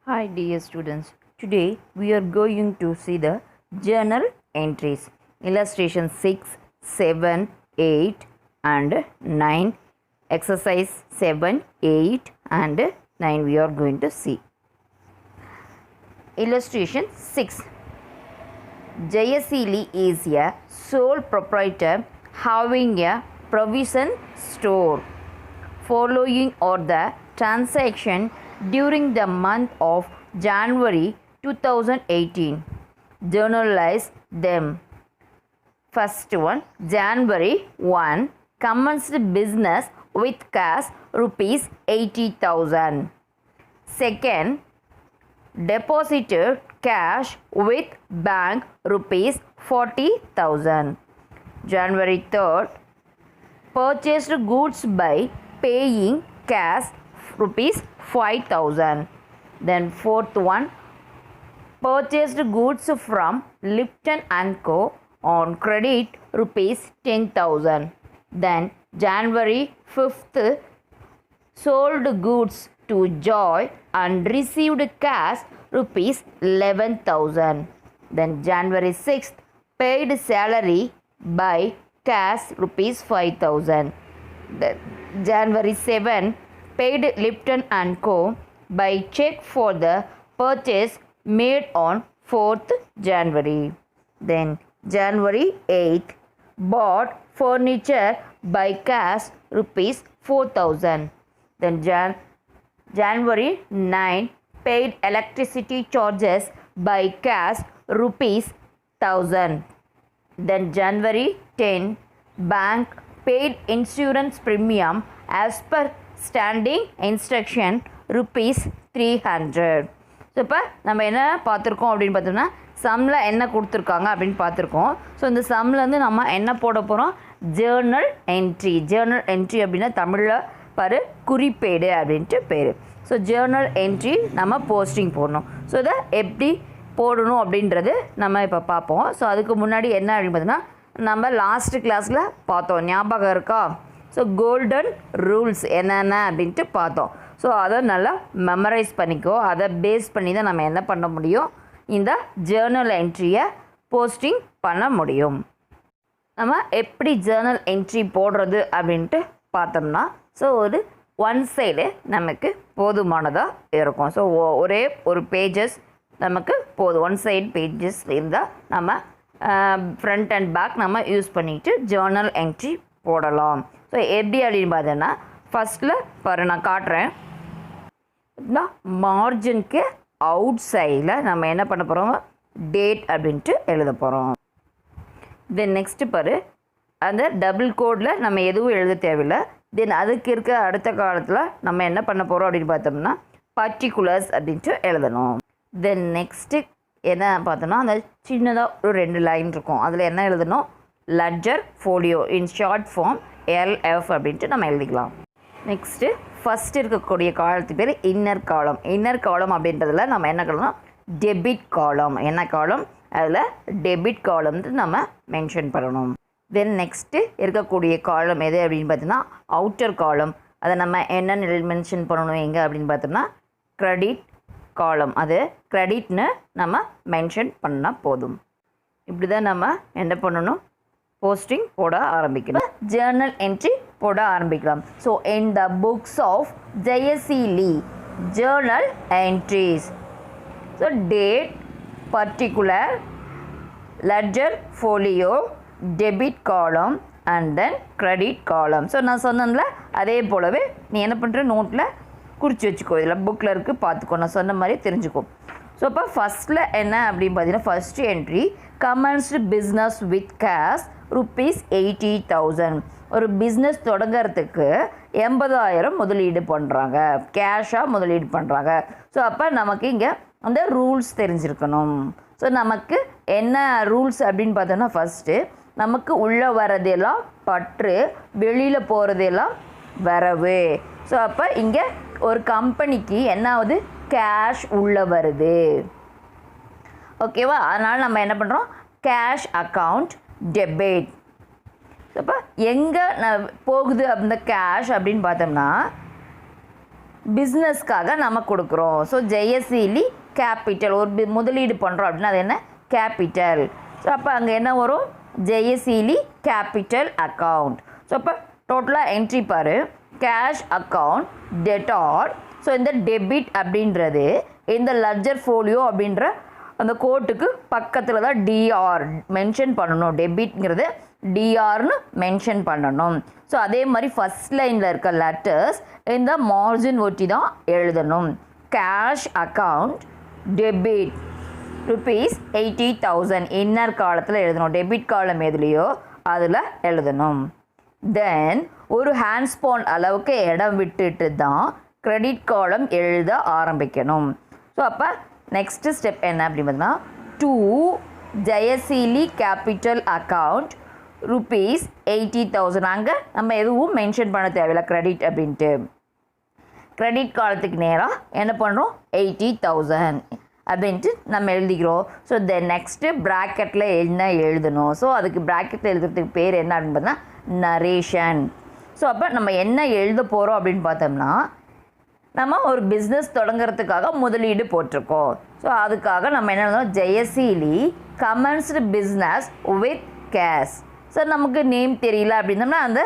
Hi dear students, today we are going to see the journal entries. Illustration 6, 7, 8 and 9. Exercise 7, 8 and 9 we are going to see. Illustration 6. Jayasili is a sole proprietor having a provision store. Following are the transaction during the month of January 2018. Journalize them. First one, January 1, commenced business with cash rupees 80,000. Second, deposited cash with bank rupees 40,000. January 3rd, purchased goods by paying cash rupees 5,000. Then fourth one, purchased goods from Lipton and Co. on credit rupees 10,000. Then January 5th, sold goods to Joy and received cash rupees 11,000. Then January 6th, paid salary by cash rupees 5,000. Then January 7, paid Lipton and Co. by check for the purchase made on 4th January. Then January 8th, bought furniture by cash rupees 4,000. Then January 9, paid electricity charges by cash rupees 1,000. Then January 10, bank paid insurance premium as per standing instruction rupees 300. So இப்போ நம்ம என்ன பார்த்துருக்கோம் அப்படின்னு பார்த்தோம்னா சம்மில் என்ன கொடுத்துருக்காங்க அப்படின்னு பார்த்துருக்கோம். ஸோ இந்த சம்மிலேருந்து நம்ம என்ன போட போகிறோம், ஜேர்னல் என்ட்ரி. ஜேர்னல் என்ட்ரி அப்படின்னா தமிழில் குறிப்பேடு அப்படின்ட்டு பேர். ஸோ ஜேர்னல் என்ட்ரி நம்ம போஸ்டிங் போடணும். ஸோ இதை எப்படி போடணும் அப்படின்றது நம்ம இப்போ பார்ப்போம். ஸோ அதுக்கு முன்னாடி என்ன அப்படின்னு பார்த்தோன்னா நம்ம லாஸ்ட்டு கிளாஸில் பார்த்தோம், ஞாபகம் இருக்கா? ஸோ கோல்டன் ரூல்ஸ் என்னென்ன அப்படின்ட்டு பார்த்தோம். ஸோ அதை நல்லா மெமரைஸ் பண்ணிக்கோ. அதை பேஸ் பண்ணி தான் நம்ம என்ன பண்ண முடியும், இந்த ஜேர்னல் என்ட்ரியை போஸ்டிங் பண்ண முடியும். நம்ம எப்படி ஜேர்னல் என்ட்ரி போடுறது அப்படின்ட்டு பார்த்தோம்னா, ஸோ ஒரு ஒன் சைடு நமக்கு போதுமானதாக இருக்கும். ஸோ ஒரே ஒரு பேஜஸ் நமக்கு போதும். ஒன் சைடு பேஜஸ் இருந்தால் நம்ம ஃப்ரண்ட் அண்ட் பேக் நம்ம யூஸ் பண்ணிவிட்டு ஜேர்னல் என்ட்ரி போடலாம். ஸோ எப்படி அப்படின்னு பார்த்தோன்னா, ஃபஸ்ட்டில் நான் காட்டுறேன். மார்ஜினுக்கு அவுட் சைடில் நம்ம என்ன பண்ண போகிறோம், டேட் அப்படின்ட்டு எழுத போகிறோம். தென் நெக்ஸ்ட்டு அந்த டபுள் கோடில் நம்ம எதுவும் எழுத தேவையில்லை. தென் அதுக்கு இருக்க அடுத்த காலத்தில் நம்ம என்ன பண்ண போகிறோம் அப்படின்னு பார்த்தோம்னா பர்டிகுலர்ஸ் அப்படின்ட்டு எழுதணும். தென் நெக்ஸ்ட்டு என்ன பார்த்தோம்னா, அந்த சின்னதாக ஒரு 2 லைன் இருக்கும், அதில் என்ன எழுதணும், ledger folio in short form LF அப்படின்ட்டு நம்ம எழுதிக்கலாம். நெக்ஸ்ட்டு ஃபஸ்ட்டு இருக்கக்கூடிய காலத்துக்கு பேர் இன்னர் காலம். இன்னர் காலம் அப்படின்றதுல நம்ம என்ன காலம்னா டெபிட் காலம். என்ன காலம், அதில் டெபிட் காலம் நம்ம மென்ஷன் பண்ணணும். தென் நெக்ஸ்ட்டு இருக்கக்கூடிய காலம் எது அப்படின்னு பார்த்தோம்னா அவுட்டர் காலம். அதை நம்ம என்ன மென்ஷன் பண்ணணும் எங்கே அப்படின்னு பார்த்தோம்னா க்ரெடிட் காலம். அது க்ரெடிட்னு நம்ம மென்ஷன் பண்ணால் போதும். இப்படி தான் நம்ம என்ன பண்ணணும், போஸ்டிங் போட ஆரம்பிக்கணும், ஜேர்னல் என்ட்ரி போட ஆரம்பிக்கலாம். So in the books of Jayaseeli journal entries, so date, particular, ledger folio, debit column and then credit column. So நான் சொன்னேன்ல, அதே போலவே நீ என்ன பண்ணுற, நோட்டில் குறித்து வச்சுக்கோ, இதில் புக்கில் இருக்குது பார்த்துக்கோ, நான் சொன்ன மாதிரி தெரிஞ்சுக்கோ. ஸோ இப்போ ஃபஸ்ட்டில் என்ன அப்படின்னு பார்த்தீங்கன்னா, first entry commenced business with cash rupees 80,000. ஒரு பிஸ்னஸ் தொடங்கிறதுக்கு 80,000 முதலீடு பண்ணுறாங்க, கேஷாக முதலீடு பண்ணுறாங்க. ஸோ அப்போ நமக்கு இங்கே அந்த ரூல்ஸ் தெரிஞ்சிருக்கணும். ஸோ நமக்கு என்ன ரூல்ஸ் அப்படின்னு பார்த்தோன்னா, ஃபஸ்ட்டு நமக்கு உள்ளே வரதெல்லாம் பற்று, வெளியில் போகிறதெல்லாம் வரவு. ஸோ அப்போ இங்கே ஒரு கம்பெனிக்கு என்ன ஆகுது, கேஷ் உள்ளே வருது, ஓகேவா? அதனால் நம்ம என்ன பண்ணுறோம், கேஷ் அக்கௌண்ட் டெபிட். அப்போ எங்கே போகுது அந்த கேஷ் அப்படின்னு பார்த்தோம்னா பிஸ்னஸ்க்காக நம்ம கொடுக்குறோம். ஸோ ஜெயசீலி கேபிட்டல் ஒரு முதலீடு பண்ணுறோம் அப்படின்னா அது என்ன கேபிட்டல். ஸோ அப்போ அங்கே என்ன வரும் ஜெயசீலி கேபிட்டல் அக்கௌண்ட். ஸோ அப்போ டோட்டலாக என்ட்ரி பாரு கேஷ் அக்கௌண்ட் டெட்டார். ஸோ இந்த டெபிட் அப்படின்றது இந்த லெட்ஜர் ஃபோலியோ அப்படின்ற அந்த கோட்டுக்கு பக்கத்தில் தான் டிஆர் மென்ஷன் பண்ணணும். டெபிட்ங்கிறது டிஆர்னு மென்ஷன் பண்ணணும். ஸோ அதே மாதிரி ஃபஸ்ட் லைனில் இருக்க லெட்டர்ஸ் இந்த மார்ஜின் ஒட்டி தான் எழுதணும். கேஷ் அக்கௌண்ட் டெபிட் ₹80,000 இன்னர் காலத்தில் எழுதணும். டெபிட் காலம் எதுலையோ அதில் எழுதணும். தென் ஒரு ஹேண்ட்ஸ்பான் அளவுக்கு இடம் விட்டுட்டு தான் கிரெடிட் காலம் எழுத ஆரம்பிக்கணும். ஸோ அப்போ நெக்ஸ்ட்டு ஸ்டெப் என்ன அப்படின்னு பார்த்தீங்கன்னா டு ஜெயசீலி கேபிட்டல் அக்கௌண்ட் ₹80,000. அங்கே நம்ம எதுவும் மென்ஷன் பண்ண தேவையில்லை கிரெடிட் அப்படின்ட்டு. கிரெடிட் காலத்துக்கு நேராக என்ன பண்ணுறோம் 80,000 அப்படின்ட்டு நம்ம எழுதிக்கிறோம். ஸோ தென் நெக்ஸ்ட்டு ப்ராக்கெட்டில் என்ன எழுதணும். ஸோ அதுக்கு ப்ராக்கெட்டில் எழுதுறதுக்கு பேர் என்ன அப்படின்னு பார்த்தீங்கன்னா நரேஷன். ஸோ அப்போ நம்ம என்ன எழுத போகிறோம் அப்படின்னு பார்த்தோம்னா நம்ம ஒரு பிஸ்னஸ் தொடங்குறதுக்காக முதலீடு போட்டிருக்கோம். ஸோ அதுக்காக நம்ம என்ன எழுதணும் Jayaseeli commenced business with cash. So நமக்கு நேம் தெரியல அப்படின்னோம்னா அந்த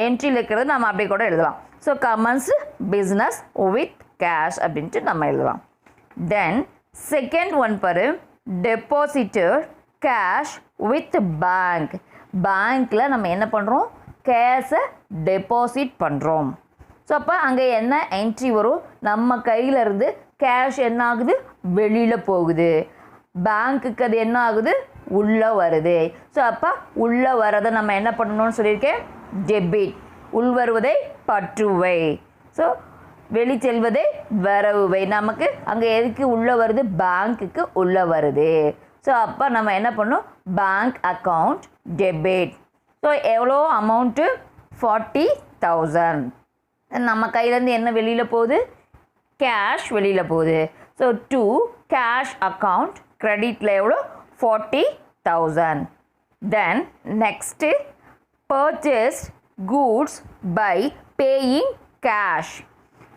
என்ட்ரியில் இருக்கிறது நம்ம அப்படியே கூட எழுதலாம். So commenced business with cash அப்படின்ட்டு நம்ம எழுதலாம். தென் செகண்ட் ஒன் பாரு டெபாசிட்டட் கேஷ் வித் பேங்க். பேங்க்கில் நம்ம என்ன பண்ணுறோம் கேஷை டெபாசிட் பண்ணுறோம். ஸோ அப்போ அங்கே என்ன என்ட்ரி வரும் நம்ம கையில் இருந்து கேஷ் என்ன ஆகுது வெளியில் போகுது. பேங்க்குக்கு அது என்ன ஆகுது உள்ளே வருது. ஸோ அப்போ உள்ளே வரதை நம்ம என்ன பண்ணணும்னு சொல்லியிருக்கேன் டெபிட். உள் வருவதை பற்றுவை. ஸோ வெளி செல்வதை வரவுவை. நமக்கு அங்கே எதுக்கு உள்ளே வருது பேங்க்குக்கு உள்ளே வருது. ஸோ அப்போ நம்ம என்ன பண்ணணும் பேங்க் அக்கௌண்ட் டெபிட். ஸோ எவ்வளோ அமௌண்ட்டு 40,000. நம்ம கையிலேருந்து என்ன வெளியில் போகுது கேஷ் வெளியில் போகுது. ஸோ டு கேஷ் அக்கௌண்ட் கிரெடிட்டில் எவ்வளோ 40,000. Then next purchase goods by paying cash.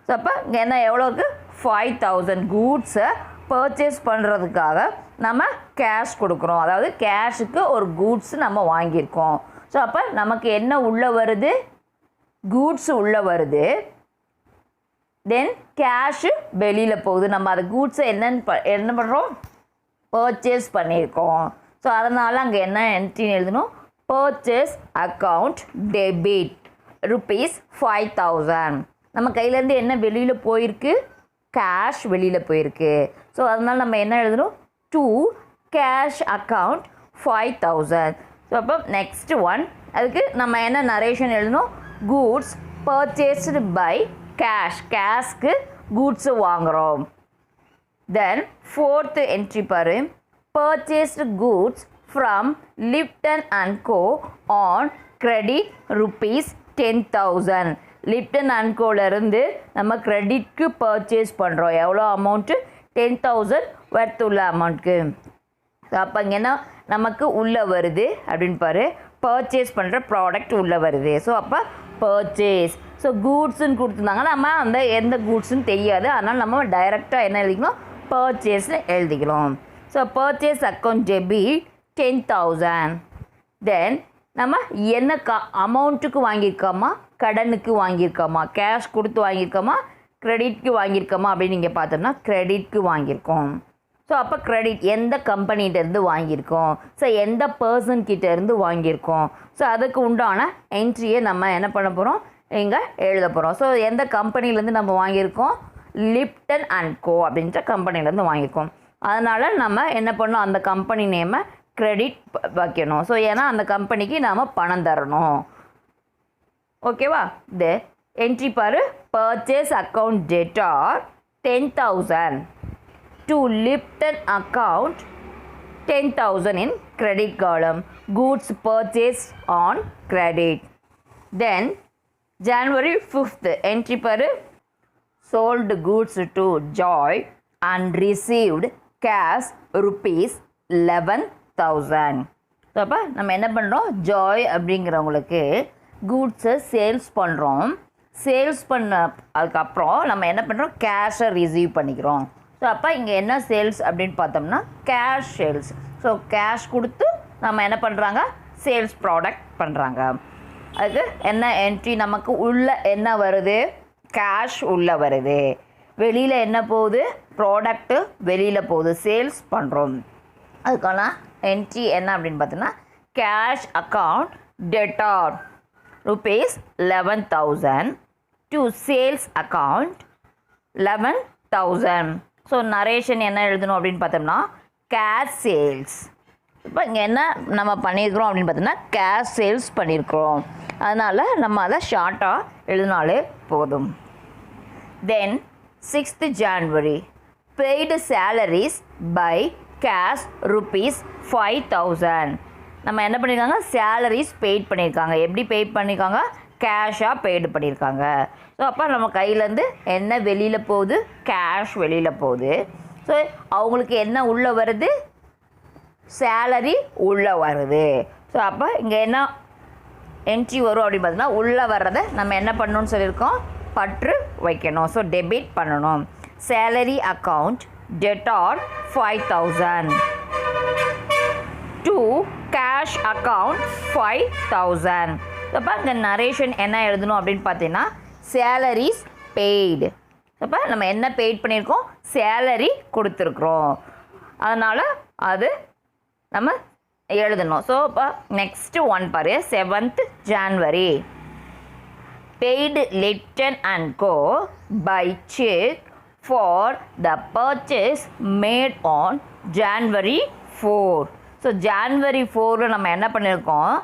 So அப்போ இங்கே என்ன எவ்வளோ இருக்குது 5,000 கூட்ஸை பர்ச்சேஸ் பண்ணுறதுக்காக நம்ம கேஷ் கொடுக்குறோம். அதாவது கேஷுக்கு ஒரு கூட்ஸ் நம்ம வாங்கியிருக்கோம். ஸோ அப்போ நமக்கு என்ன உள்ளே வருது கூட்ஸ் உள்ளே வருது. தென் கேஷு வெளியில் போகுது. நம்ம அது கூட்ஸை என்ன பண்ணுறோம் பர்ச்சேஸ் பண்ணியிருக்கோம். ஸோ அதனால் அங்கே என்ன என்ட்ரின்னு எழுதணும் பர்ச்சேஸ் அக்கௌண்ட் டெபிட் ₹5,000. நம்ம கையிலேருந்து என்ன வெளியில் போயிருக்கு கேஷ் வெளியில் போயிருக்கு. ஸோ அதனால் நம்ம என்ன எழுதணும் டு கேஷ் அக்கௌண்ட் 5,000. ஸோ அப்போ நெக்ஸ்ட் ஒன் அதுக்கு நம்ம என்ன நரேஷன் எழுதணும் கூட்ஸ் பர்ச்சேஸ்டு பை கேஷ். கேஷ்க்கு கூட்ஸு வாங்குகிறோம். தென் ஃபோர்த்து என்ட்ரி பாரு purchased goods from Lipton and go on credit ₹10,000. Lipton and கோலேருந்து நம்ம கிரெடிட்க்கு பர்ச்சேஸ் பண்ணுறோம். எவ்வளோ அமௌண்ட்டு 10,000 வர்த்து உள்ள அமௌண்ட்க்கு. அப்போ இங்கன்னா நமக்கு உள்ளே வருது அப்படின்னு பாரு பர்ச்சேஸ் பண்ணுற ப்ராடக்ட் உள்ளே வருது. ஸோ அப்போ பர்ச்சேஸ். ஸோ கூட்ஸுன்னு கொடுத்துருந்தாங்க நம்ம அந்த எந்த கூட்ஸுன்னு தெரியாது. அதனால் நம்ம டைரெக்டாக என்ன எழுதிக்கணும் பர்ச்சேஸ்னு எழுதிக்கிறோம். So purchase account debit 10,000. தென் நம்ம என்ன அமௌண்ட்டுக்கு வாங்கியிருக்கோமா கடனுக்கு வாங்கியிருக்கோமா கேஷ் கொடுத்து வாங்கியிருக்கோமா கிரெடிட்க்கு வாங்கியிருக்கோமா அப்படின்னு நீங்கள் பார்த்தோம்னா கிரெடிட்க்கு வாங்கியிருக்கோம். ஸோ அப்போ கிரெடிட் எந்த கம்பெனிகிட்டேருந்து வாங்கியிருக்கோம். ஸோ எந்த பர்சன்கிட்டேருந்து வாங்கியிருக்கோம். ஸோ அதுக்கு உண்டான என்ட்ரியை நம்ம என்ன பண்ண போகிறோம் இங்கே எழுத போகிறோம். ஸோ எந்த கம்பெனிலேருந்து நம்ம வாங்கியிருக்கோம் லிப்டன் அண்ட் கோ அப்படின்ற கம்பெனிலேருந்து வாங்கியிருக்கோம். அதனால் நம்ம என்ன பண்ணோம் அந்த கம்பெனி நேமை கிரெடிட் வைக்கணும். ஸோ ஏன்னா அந்த கம்பெனிக்கு நாம் பணம் தரணும். ஓகேவா. இது என்ட்ரி பாரு purchase account debtor 10,000 to Lipton account 10,000 in credit column. Goods purchased on credit. Then January 5th entry paru sold goods to Joy and received cash ₹11,000. So அப்போ நம்ம என்ன பண்ணுறோம் ஜாய் அப்படிங்கிறவங்களுக்கு கூட்ஸை சேல்ஸ் பண்ணுறோம். சேல்ஸ் பண்ண அதுக்கப்புறம் நம்ம என்ன பண்ணுறோம், கேஷை ரிசீவ் பண்ணிக்கிறோம். ஸோ அப்போ இங்கே என்ன சேல்ஸ் அப்படின்னு பார்த்தோம்னா கேஷ் சேல்ஸ். ஸோ கேஷ் கொடுத்து நம்ம என்ன பண்ணுறாங்க, சேல்ஸ் ப்ராடக்ட் பண்ணுறாங்க. அதுக்கு என்ன என்ட்ரி, நமக்கு உள்ளே என்ன வருது, கேஷ் உள்ளே வருது, வெளியில் என்ன போகுது, ப்ராடக்ட்டு வெளியில் போகுது, சேல்ஸ் பண்ணுறோம். அதுக்கான என்ட்ரி என்ன அப்படின்னு பார்த்தோன்னா cash account debtor rupees 11,000 to sales account 11,000. So narration என்ன எழுதணும் அப்படின்னு பார்த்தோம்னா கேஷ் சேல்ஸ். இப்போ இங்கே என்ன நம்ம பண்ணியிருக்கிறோம் அப்படின்னு பார்த்தோம்னா கேஷ் சேல்ஸ் பண்ணியிருக்கிறோம். அதனால் நம்ம அதை ஷார்ட்டாக எழுதினாலே போதும். Then 6th January paid salaries by cash ₹5,000. நம்ம என்ன பண்ணியிருக்காங்க, சேலரிஸ் பெய்ட் பண்ணியிருக்காங்க. எப்படி பெய்ட் பண்ணியிருக்காங்க, கேஷாக பெய்டு பண்ணியிருக்காங்க. ஸோ அப்போ நம்ம கையிலேருந்து என்ன வெளியில் போகுது, கேஷ் வெளியில் போகுது. ஸோ அவங்களுக்கு என்ன உள்ளே வருது, சேலரி உள்ளே வருது. ஸோ அப்போ இங்கே என்ன என்ட்ரி வரும் அப்படின்னு பார்த்தீங்கன்னா உள்ளே வர்றதை நம்ம என்ன பண்ணணும்னு சொல்லியிருக்கோம், பற்று வைக்கணும். ஸோ டெபிட் பண்ணணும். Salary account debtor 5,000 to cash account 5,000. அப்போ இந்த நரேஷன் என்ன எழுதணும் அப்படின்னு பார்த்தீங்கன்னா சேலரிஸ் பெய்டு. அப்போ நம்ம என்ன பெய்ட் பண்ணியிருக்கோம், சேலரி கொடுத்துருக்குறோம். அதனால் அது நம்ம எழுதணும். ஸோ இப்போ நெக்ஸ்ட்டு ஒன் பாரு, 7th January paid Lipton and co by cheque for the purchase made on January 4. ஸோ January 4 நம்ம என்ன பண்ணியிருக்கோம்,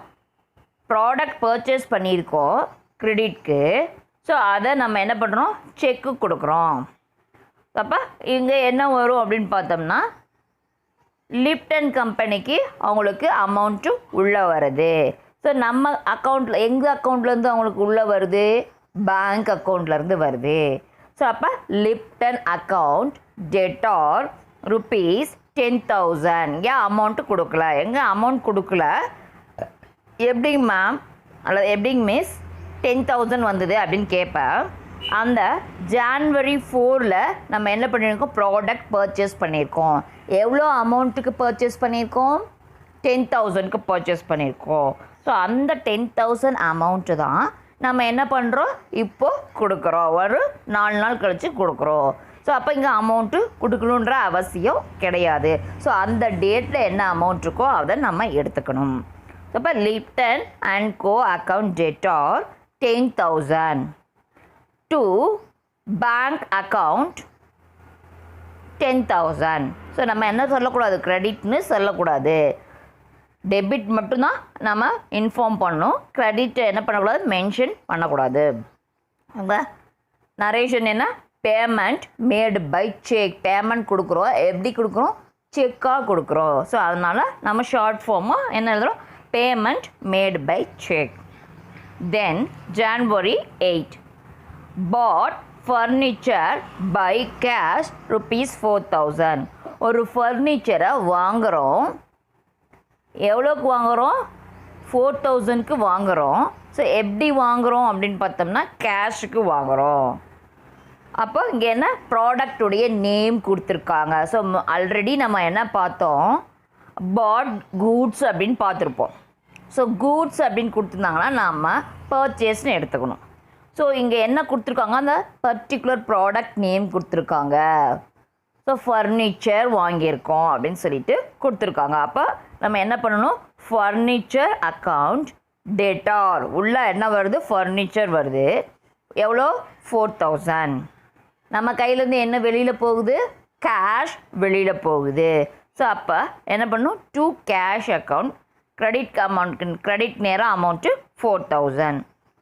ப்ராடக்ட் பர்ச்சேஸ் பண்ணியிருக்கோம் கிரெடிட்க்கு. ஸோ அதை நம்ம என்ன பண்ணுறோம், செக்கு கொடுக்குறோம். அப்போ இங்கே என்ன வரும் அப்படின்னு பார்த்தோம்னா லிப்டன் கம்பெனிக்கு அவங்களுக்கு அமௌண்ட்டு உள்ளே வருது. ஸோ நம்ம அக்கௌண்ட்டில், எங்கள் அக்கௌண்ட்லேருந்து அவங்களுக்கு உள்ளே வருது, பேங்க் அக்கௌண்ட்லேருந்து வருது. ஸோ அப்போ லிப்டன் அக்கௌண்ட் டெட்டார் ₹10,000. ஏன் அமௌண்ட்டு கொடுக்கல, எங்கே அமௌண்ட் கொடுக்கல, எப்படிங்க மேம், அல்லது எப்படிங்க மிஸ் 10,000 வந்தது அப்படின்னு கேட்பேன். அந்த January 4 நம்ம என்ன பண்ணியிருக்கோம், ப்ராடக்ட் பர்ச்சேஸ் பண்ணியிருக்கோம். எவ்வளோ அமௌண்ட்டுக்கு பர்ச்சேஸ் பண்ணியிருக்கோம், 10,000க்கு பர்ச்சேஸ் பண்ணியிருக்கோம். ஸோ அந்த 10,000 அமௌண்ட்டு தான் நம்ம என்ன பண்ணுறோம், இப்போது கொடுக்குறோம். ஒரு 4 நாள் கழித்து கொடுக்குறோம். ஸோ அப்போ இங்கே அமௌண்ட்டு கொடுக்கணுன்ற அவசியம் கிடையாது. ஸோ அந்த டேட்டில் என்ன அமௌண்ட் இருக்கோ அதை நம்ம எடுத்துக்கணும். அப்போ Lipton and go account debtor 10,000 to bank account 10,000. So நம்ம என்ன சொல்லக்கூடாது, கிரெடிட்னு சொல்லக்கூடாது, டெபிட் மட்டும்தான் நம்ம இன்ஃபார்ம் பண்ணணும். கிரெடிட் என்ன பண்ணக்கூடாது, மென்ஷன் பண்ணக்கூடாது. ஓகே, நரேஷன் என்ன, payment made by cheque. Payment கொடுக்குறோம், எப்படி கொடுக்குறோம், செக்காக கொடுக்குறோம். ஸோ அதனால் நம்ம ஷார்ட் ஃபார்மாக என்ன எழுதுகிறோம், payment made by cheque. Then January 8 bought furniture by cash ₹4,000. ஒரு ஃபர்னிச்சரை வாங்குகிறோம். எவ்வளோக்கு வாங்குகிறோம், 4,000க்கு வாங்குகிறோம். ஸோ எப்படி வாங்குகிறோம் அப்படின்னு பார்த்தோம்னா கேஷுக்கு வாங்குகிறோம். அப்போ இங்கே என்ன, ப்ராடக்டுடைய நேம் கொடுத்துருக்காங்க. ஸோ ஆல்ரெடி நம்ம என்ன பார்த்தோம், பாட் கூட்ஸ் அப்படின்னு பார்த்துருப்போம். ஸோ கூட்ஸ் அப்படின்னு கொடுத்துருந்தாங்கன்னா நம்ம பர்ச்சேஸ்னு எடுத்துக்கணும். ஸோ இங்கே என்ன கொடுத்துருக்காங்க, அந்த பர்டிகுலர் ப்ராடக்ட் நேம் கொடுத்துருக்காங்க. ஸோ ஃபர்னிச்சர் வாங்கியிருக்கோம் அப்படின்னு சொல்லிட்டு கொடுத்துருக்காங்க. அப்போ நம்ம என்ன பண்ணணும், ஃபர்னிச்சர் அக்கௌண்ட் டெட்டார் உள்ள என்ன வருது, ஃபர்னிச்சர் வருது. எவ்வளோ, 4,000. நம்ம கையிலேருந்து என்ன வெளியில் போகுது, கேஷ் வெளியில் போகுது. ஸோ அப்போ என்ன பண்ணணும், to cash account credit amount, credit நேரம் அமௌண்ட்டு 4,000.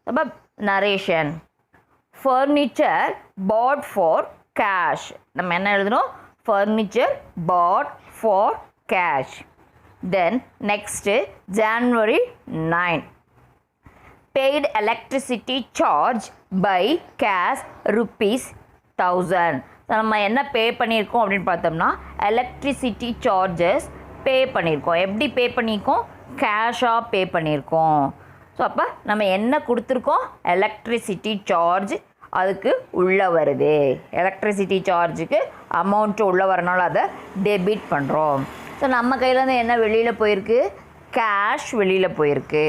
அப்போ narration furniture bought for cash. நம்ம என்ன எழுதணும், furniture bought for cash. Then next January 9 paid electricity charge by cash ₹1,000. நம்ம என்ன பே பண்ணியிருக்கோம் அப்படின்னு பார்த்தோம்னா எலக்ட்ரிசிட்டி சார்ஜஸ் பே பண்ணியிருக்கோம். எப்படி பே பண்ணியிருக்கோம், கேஷாக பே பண்ணியிருக்கோம். ஸோ அப்போ நம்ம என்ன கொடுத்துருக்கோம், எலக்ட்ரிசிட்டி சார்ஜ் அதுக்கு உள்ளே வருது. எலக்ட்ரிசிட்டி சார்ஜுக்கு அமௌண்ட்டு உள்ளே வரனால அதை டெபிட் பண்ணுறோம். ஸோ நம்ம கையிலேருந்து என்ன வெளியில் போயிருக்கு, கேஷ் வெளியில் போயிருக்கு.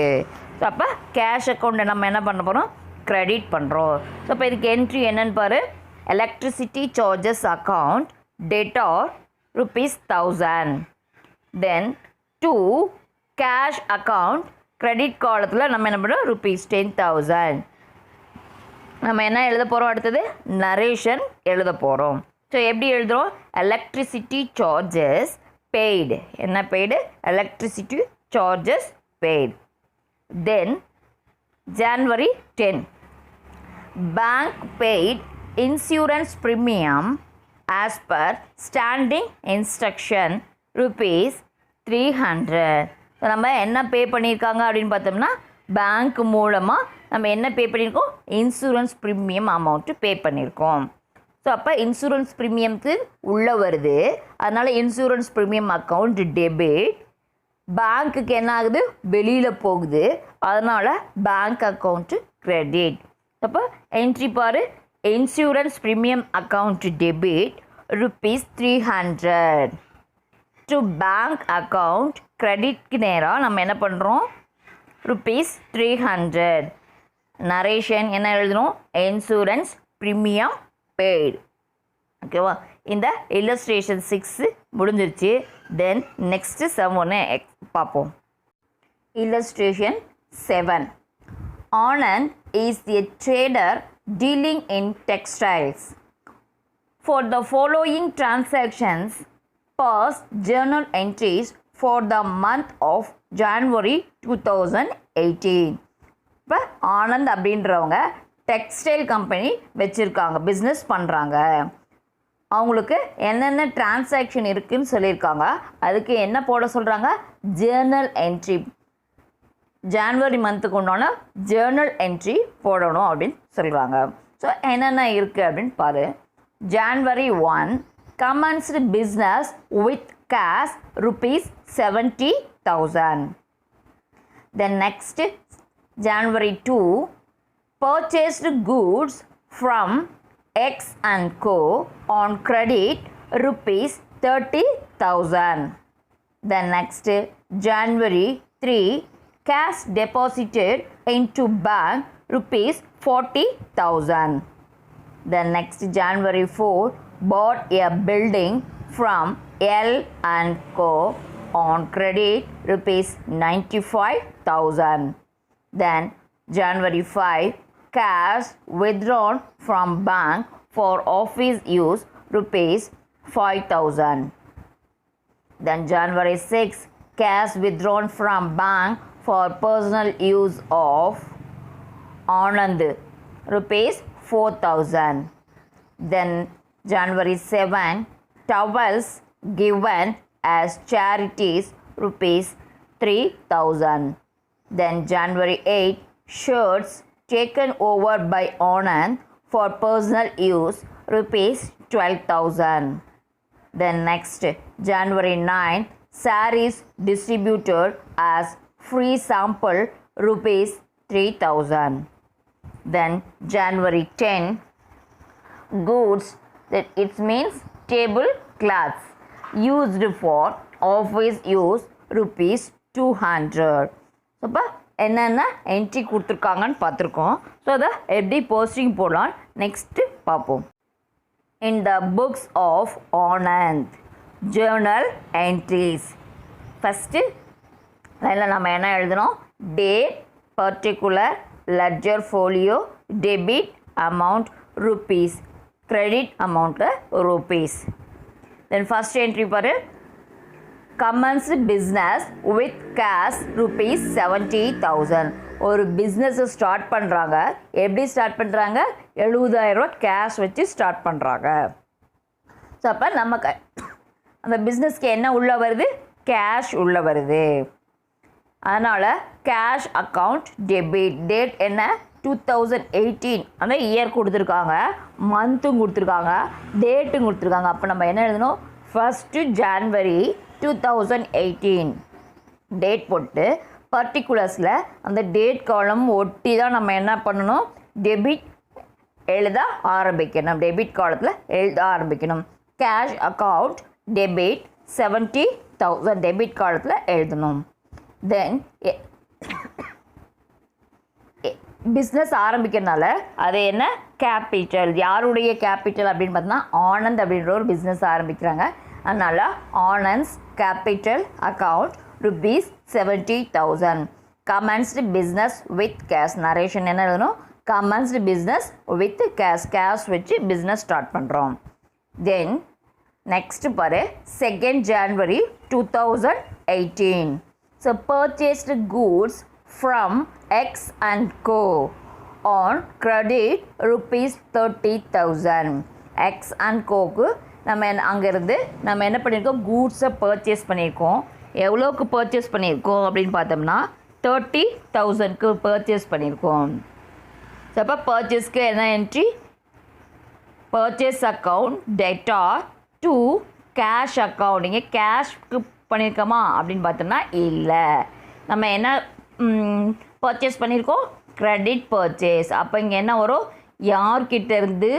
ஸோ அப்போ கேஷ் அக்கௌண்ட்டை நம்ம என்ன பண்ண போகிறோம், கிரெடிட் பண்ணுறோம். ஸோ இப்போ இதுக்கு என்ட்ரி என்னன்னு பாரு, electricity charges account debtor ₹1000. Then to cash account credit காலத்தில் நம்ம என்ன பண்ணுறோம், ₹10,000. நம்ம என்ன எழுத போகிறோம், அடுத்தது நரேஷன் எழுத போகிறோம். ஸோ எப்படி எழுதுகிறோம், எலக்ட்ரிசிட்டி சார்ஜஸ் பெய்டு, என்ன பெய்டு, எலக்ட்ரிசிட்டி சார்ஜஸ் பெய்டு. தென் January 10, bank paid insurance premium as per standing instruction ₹300. So நம்ம என்ன பே பண்ணியிருக்காங்க அப்படின்னு பார்த்தோம்னா, பேங்க் மூலமாக நம்ம என்ன பே பண்ணியிருக்கோம், இன்சூரன்ஸ் ப்ரீமியம் அமௌண்ட்டு பே பண்ணியிருக்கோம். ஸோ அப்போ இன்சூரன்ஸ் ப்ரீமியம்க்கு உள்ளே வருது, அதனால் இன்சூரன்ஸ் ப்ரீமியம் அக்கௌண்ட் டெபிட். பேங்க்குக்கு என்ன ஆகுது, வெளியில் போகுது, அதனால் பேங்க் அக்கௌண்ட்டு கிரெடிட். அப்போ என்ட்ரி பாரு, insurance premium account debit ₹300 to bank account கிரெடிட்க்கு நேராக நம்ம என்ன பண்ணுறோம், ₹300. நரேஷன் என்ன எழுதணும், இன்சூரன்ஸ் ப்ரீமியம் பெய்டு. ஓகேவா, இந்த இல்லஸ்ட்ரேஷன் 6 முடிஞ்சிருச்சு. தென் நெக்ஸ்ட்டு சம் ஒன்று பார்ப்போம். Illustration 7. Anand is a trader dealing in textiles. For the following transactions, pass journal entries for the month of January 2018. இப்போ ஆனந்த் அப்படின்றவங்க டெக்ஸ்டைல் கம்பெனி வச்சுருக்காங்க, பிஸ்னஸ் பண்ணுறாங்க. அவங்களுக்கு என்னென்ன டிரான்சாக்ஷன் இருக்குதுன்னு சொல்லியிருக்காங்க. அதுக்கு என்ன போட சொல்கிறாங்க, ஜேர்னல் என்ட்ரி. ஜான்வரி மந்த்துக்கு உண்டான ஜேர்னல் என்ட்ரி போடணும் அப்படின்னு சொல்கிறாங்க. ஸோ என்னென்ன இருக்குது அப்படின்னு பாரு. January 1, commenced business with cash ₹70,000. Then next, January 2, purchased goods from X and Co on credit ₹30,000. Then next, January 3, cash deposited into bank ₹40,000. Then next, January 4, bought a building from L and Co on credit ₹95,000. Then January 5, cash withdrawn from bank for office use ₹5,000. Then January 6, cash withdrawn from bank for personal use of Anand ₹4,000. Then January 7, towels given as charities ₹3,000. Then January 8, shirts taken over by Anand for personal use ₹12,000. Then next, January 9, sarees distributed as free sample ₹3,000. Then January 10, goods, that it means table cloths used for office use ₹200. அப்போ என்னென்ன entry கொடுத்துருக்காங்கன்னு பார்த்துருக்கோம். So அதை எப்படி posting போடலாம் next பார்ப்போம். In the books of Anand journal entries. First அதில் நம்ம என்ன எழுதணும், date, particular, ledger folio, debit amount rupees, credit amount rupees. Then first entry பாரு, commenced business with cash ₹70,000. ஒரு பிஸ்னஸை ஸ்டார்ட் பண்ணுறாங்க. எப்படி ஸ்டார்ட் பண்ணுறாங்க, ₹70,000 கேஷ் வச்சு ஸ்டார்ட் பண்ணுறாங்க. ஸோ அப்போ நம்ம அந்த பிஸ்னஸ்க்கு என்ன உள்ளே வருது, கேஷ் உள்ளே வருது. அதனால் கேஷ் அக்கௌண்ட் டெபிட். டேட் என்ன, 2018 அந்த இயர் கொடுத்துருக்காங்க, மந்த்தும் கொடுத்துருக்காங்க, டேட்டும் கொடுத்துருக்காங்க. அப்போ நம்ம என்ன எழுதணும், 1 January 2018 டேட் போட்டு பர்டிகுலர்ஸில் அந்த டேட் காலம் ஒட்டி தான் நம்ம என்ன பண்ணணும், டெபிட் எழுத ஆரம்பிக்கணும். டெபிட் காலத்தில் எழுத ஆரம்பிக்கணும். கேஷ் அக்கௌண்ட் டெபிட் 70,000 டெபிட் காலத்தில் எழுதணும். தென் பிஸ்னஸ் ஆரம்பிக்கிறதுனால அது என்ன, கேபிட்டல். யாருடைய கேபிட்டல் அப்படின்னு பார்த்தோன்னா ஆனந்த் அப்படின்ற ஒரு பிஸ்னஸ் ஆரம்பிக்கிறாங்க. அதனால் Anand's capital account ₹70,000. Commenced business with cash. Narration என்ன எழுதணும், commenced business with cash. Cash வச்சு பிஸ்னஸ் ஸ்டார்ட் பண்ணுறோம். தென் நெக்ஸ்ட் பாரு, 2nd January 2018. So purchased goods from X and Co. on credit ₹30,000. X and Co.க்கு நம்ம அங்கேருந்து நம்ம என்ன பண்ணியிருக்கோம், கூட்ஸை பர்ச்சேஸ் பண்ணியிருக்கோம். எவ்வளோக்கு பர்ச்சேஸ் பண்ணியிருக்கோம் அப்படின்னு பார்த்தோம்னா 30,000க்கு பர்ச்சேஸ் பண்ணியிருக்கோம். ஸோ அப்போ பர்ச்சேஸ்க்கு என்ன entry, purchase account debtor to cash account. இங்கே கேஷ்க்கு பண்ணியிருக்கோமா அப்படின்னு பார்த்தோம்னா இல்லை. நம்ம என்ன பர்ச்சேஸ் பண்ணியிருக்கோம், கிரெடிட் பர்ச்சேஸ். அப்போ இங்கே என்ன வரும், யார்கிட்ட இருந்து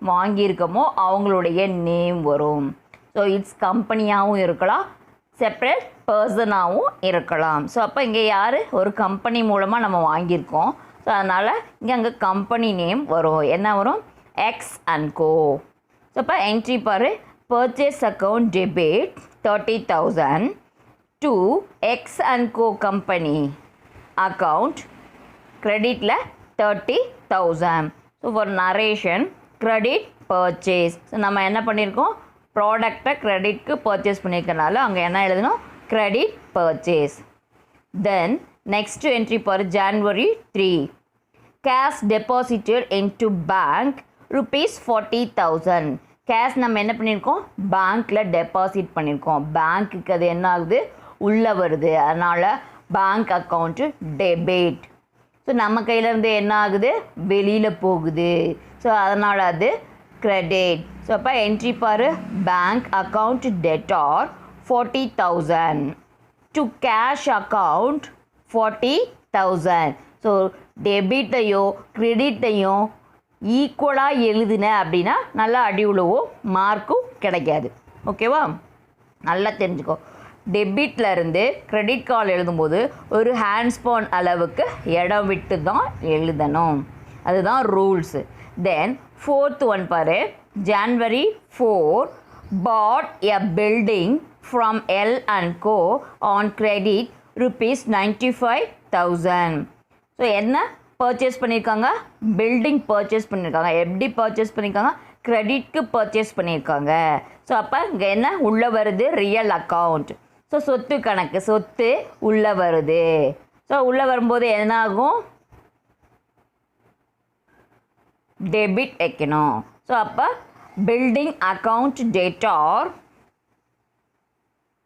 வாங்கியிருக்கோமோ அவங்களுடைய நேம் வரும். ஸோ இட்ஸ் கம்பெனியாகவும் இருக்கலாம், செப்பரேட் பர்சனாகவும் இருக்கலாம். ஸோ அப்போ இங்கே யார், ஒரு கம்பெனி மூலமாக நம்ம வாங்கியிருக்கோம். ஸோ அதனால் இங்கே அங்கே கம்பெனி நேம் வரும். என்ன வரும், எக்ஸ் அண்ட் கோ. ஸோ அப்போ என்ட்ரி பாரு, purchase account debit 30,000 to X and co company account கிரெடிட்டில் 30,000. So for narration credit purchase. So நம்ம என்ன பண்ணியிருக்கோம், ப்ராடக்டை கிரெடிட்க்கு பர்ச்சேஸ் பண்ணியிருக்கனால அங்கே என்ன எழுதணும், credit purchase. Then next entry பார், January 3. Cash deposited into bank ₹40,000. Cash நம்ம என்ன பண்ணியிருக்கோம், பேங்க்கில் டெபாசிட் பண்ணியிருக்கோம். பேங்க்குக்கு அது என்ன ஆகுது, உள்ளே வருது. அதனால் பேங்க் அக்கௌண்ட்டு டெபிட். ஸோ நம்ம கையிலேருந்து என்ன ஆகுது, வெளியில் போகுது. ஸோ அதனால் அது கிரெடிட். ஸோ அப்போ என்ட்ரி பாரு, bank account debtor 40,000 to cash account 40,000. So டெபிட்டையும் கிரெடிட்டையும் ஈக்குவலாக எழுதுன அப்படின்னா நல்லா அடி உழுவும், மார்க்கும் கிடைக்காது. ஓகேவா, நல்லா தெரிஞ்சுக்கோ. டெபிட்டில் இருந்து கிரெடிட் கார்டு எழுதும்போது ஒரு ஹேண்ட்ஸ்பான் அளவுக்கு இடம் விட்டு தான் எழுதணும். அதுதான் ரூல்ஸு. தென் 4th ஒன் பாரு, January 4 bought a building from L and Co on credit ₹95,000. So என்ன பர்ச்சேஸ் பண்ணியிருக்காங்க, பில்டிங் பர்ச்சேஸ் பண்ணியிருக்காங்க. எப்படி பர்ச்சேஸ் பண்ணியிருக்காங்க, கிரெடிட்க்கு பர்ச்சேஸ் பண்ணியிருக்காங்க. ஸோ அப்போ இங்கே என்ன உள்ளே வருது, ரியல் அக்கௌண்ட். ஸோ சொத்து கணக்கு, சொத்து உள்ளே வருது. ஸோ உள்ளே வரும்போது என்ன ஆகும், டெபிட் வைக்கணும். ஸோ அப்போ building account debtor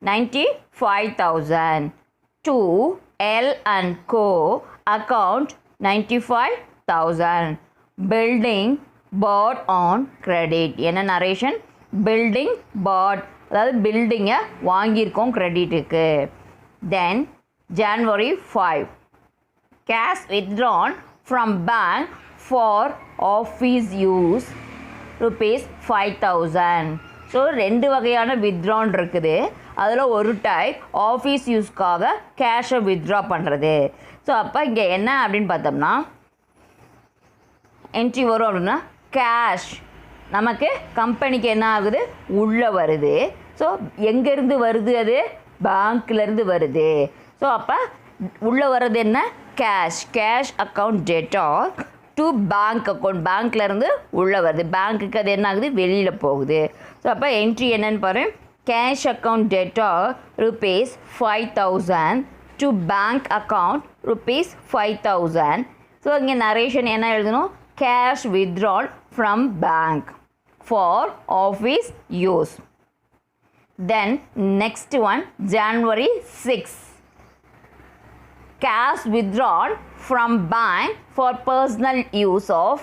95,000 to L and Co account 95,000. Building bought on credit. என்ன நரேஷன், பில்டிங் பாட், அதாவது பில்டிங்கை வாங்கியிருக்கோம் கிரெடிட்டுக்கு. தென் January 5 cash withdrawn from bank for office use ₹5,000. So 2 வகையான வித்ட்ரான் இருக்குது. அதில் ஒரு டைப் ஆஃபீஸ் யூஸ்க்காக கேஷை வித்ட்ரா பண்ணுறது. ஸோ அப்போ இங்கே என்ன அப்படின்னு பார்த்தோம்னா என்ட்ரி வரும் அப்படின்னா, கேஷ் நமக்கு கம்பெனிக்கு என்ன ஆகுது, உள்ளே வருது. ஸோ எங்கேருந்து வருது, அது பேங்க்லேருந்து வருது. ஸோ அப்போ உள்ளே வர்றது என்ன, cash. Cash account debtor to bank account, பேங்க்லேருந்து உள்ளே வருது. பேங்க்குக்கு அது என்ன ஆகுது, வெளியில் போகுது. ஸோ அப்போ என்ட்ரி என்னன்னு பாரு, cash account debtor ₹5,000 to bank account ₹5,000. So இங்கே நரேஷன் என்ன எழுதணும், cash withdrawal from bank for office use. Then next one January 6 cash withdrawn from bank for personal use of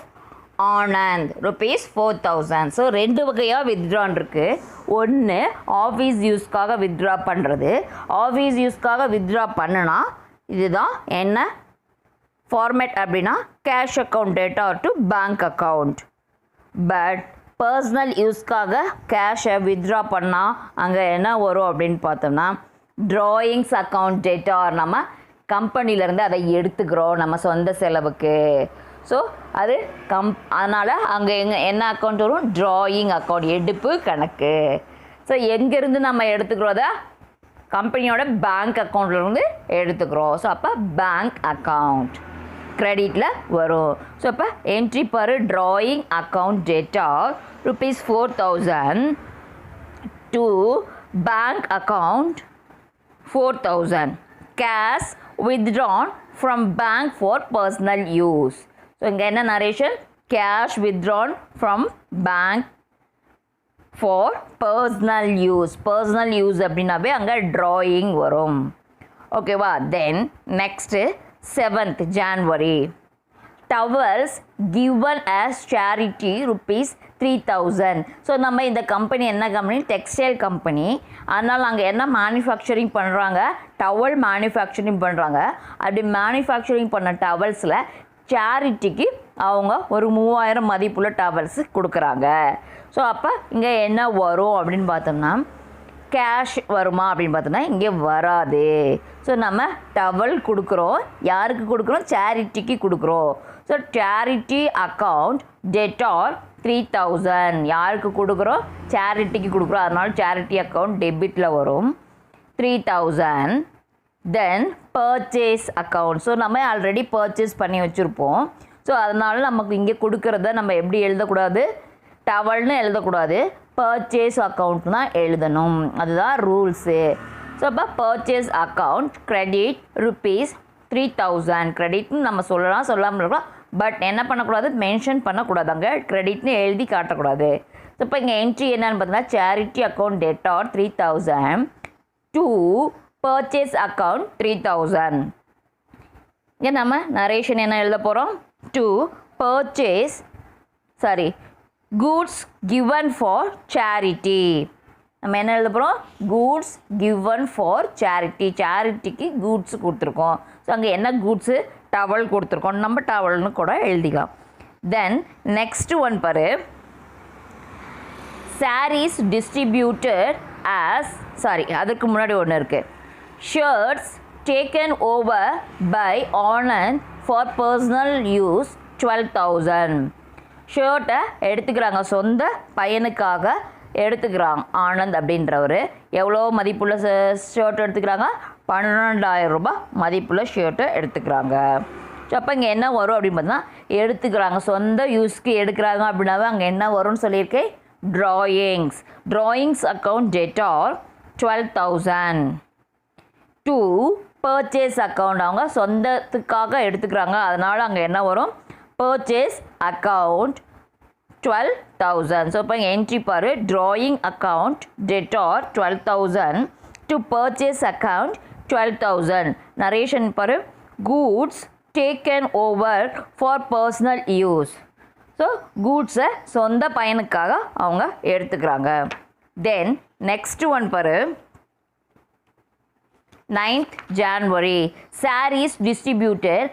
Anand ₹4,000. So 2 வகையாக வித்ட்ரான் இருக்குது. ஒன்று office யூஸ்க்காக withdraw பண்ணுறது. Office யூஸ்க்காக withdraw பண்ணுனா இதுதான் என்ன ஃபார்மேட் அப்படின்னா cash account debtor to bank account. But personal யூஸ்க்காக கேஷை வித்ட்ரா பண்ணால் அங்கே என்ன வரும் அப்படின்னு பார்த்தோம்னா ட்ராயிங்ஸ் அக்கௌண்ட் டேட்டா. நம்ம கம்பெனிலேருந்து அதை எடுத்துக்கிறோம் நம்ம சொந்த செலவுக்கு. ஸோ அது அதனால் அங்கே என்ன அக்கௌண்ட் வரும்? ட்ராயிங் அக்கௌண்ட், எடுப்பு கணக்கு. ஸோ எங்கேருந்து நம்ம எடுத்துக்கிறோம்? அதை கம்பெனியோட பேங்க் அக்கௌண்ட்லேருந்து எடுத்துக்கிறோம். ஸோ அப்போ பேங்க் அக்கௌண்ட் கிரெடிட்டில் வரும். ஸோ அப்போ entry per drawing account data ₹4,000 to bank account 4,000. Cash withdrawn from bank for personal use. So இங்கே என்ன narration? Cash withdrawn from bank for personal use. personal use அப்படின்னாவே அங்கே drawing வரும். ஓகேவா? Then next 7th January towels given as charity ₹3,000. So நம்ம இந்த company என்ன company? Textile company. அதனால் அங்கே என்ன மேனுஃபேக்சரிங் பண்ணுறாங்க? டவல் மேனுஃபேக்சரிங் பண்ணுறாங்க. அப்படி மேனுஃபேக்சரிங் பண்ண டவல்ஸில் சேரிட்டிக்கு அவங்க ஒரு 3,000 மதிப்புள்ள டவல்ஸ் கொடுக்குறாங்க. ஸோ அப்போ இங்கே என்ன வரும் அப்படின்னு பார்த்தோம்னா கேஷ் வருமா அப்படின்னு பார்த்தோம்னா இங்கே வராது. ஸோ நம்ம டவல் கொடுக்குறோம். யாருக்கு கொடுக்குறோம்? சேரிட்டிக்கு கொடுக்குறோம். So charity account debtor 3,000. யாருக்கு கொடுக்குறோம்? சேரிட்டிக்கு கொடுக்குறோம். அதனால சேரிட்டி அக்கௌண்ட் டெபிட்டில் வரும் 3,000. தென் பர்ச்சேஸ் அக்கௌண்ட். ஸோ நம்ம ஆல்ரெடி பர்ச்சேஸ் பண்ணி வச்சுருப்போம். ஸோ அதனால நமக்கு இங்கே கொடுக்குறத நம்ம எப்படி எழுதக்கூடாது? டவல்னு எழுதக்கூடாது, பர்ச்சேஸ் அக்கௌண்ட் தான் எழுதணும். அதுதான் ரூல்ஸு. ஸோ அப்போ பர்ச்சேஸ் அக்கௌண்ட் கிரெடிட் ₹3,000. கிரெடிட்னு நம்ம சொல்லலாம், சொல்லாமல் இருக்கலாம். பட் என்ன பண்ணக்கூடாது? மென்ஷன் பண்ணக்கூடாது. அங்கே கிரெடிட்னு எழுதி காட்டக்கூடாது. ஸோ இப்போ இங்கே என்ட்ரி என்னன்னு பார்த்தீங்கன்னா charity account debtor 3,000 to purchase account 3,000. இங்கே நம்ம நரேஷன் என்ன எழுத போகிறோம்? To purchase goods given for charity. நம்ம என்ன எழுத போகிறோம்? goods given for charity. சேரிட்டிக்கு கூட்ஸ் கொடுத்துருக்கோம். ஸோ அங்கே என்ன கூட்ஸு? டவல் கொடுத்துருக்கோம். நம்ம டவல்னு கூட எழுதிக்கலாம். தென் நெக்ஸ்ட் ஒன் பாரு, sarees distributed as அதுக்கு முன்னாடி ஒன்று இருக்குது. shirts taken over by Anand for personal use 12,000. ஷர்ட்டை எடுத்துக்கிறாங்க, சொந்த பையனுக்காக எடுத்துக்கிறாங்க. ஆனந்த் அப்படின்றவர் எவ்வளோ மதிப்புள்ள ஷர்ட் எடுத்துக்கிறாங்க? 12,000 ரூபாய் மதிப்புள்ள ஷர்ட்டை எடுத்துக்கிறாங்க. ஸோ அப்போ இங்கே என்ன வரும் அப்படின்னு பார்த்தீங்கன்னா எடுத்துக்கிறாங்க, சொந்த யூஸ்க்கு எடுக்கிறாங்க அப்படின்னாவே அங்கே என்ன வரும்னு சொல்லியிருக்கேன்? Drawings account debtor 12,000 to purchase account. அவங்க சொந்தத்துக்காக எடுத்துக்கிறாங்க. அதனால் அங்கே என்ன வரும்? Purchase account 12,000. ஸோ இப்போ என்ட்ரி பாரு, drawing account debtor 12,000 to purchase account 12,000. Narration பாரு, goods taken over for personal use. So கூட்ஸை சொந்த பயனுக்காக அவங்க எடுத்துக்கிறாங்க. தென் நெக்ஸ்ட் ஒன் பாரு, 9th January sarees distributed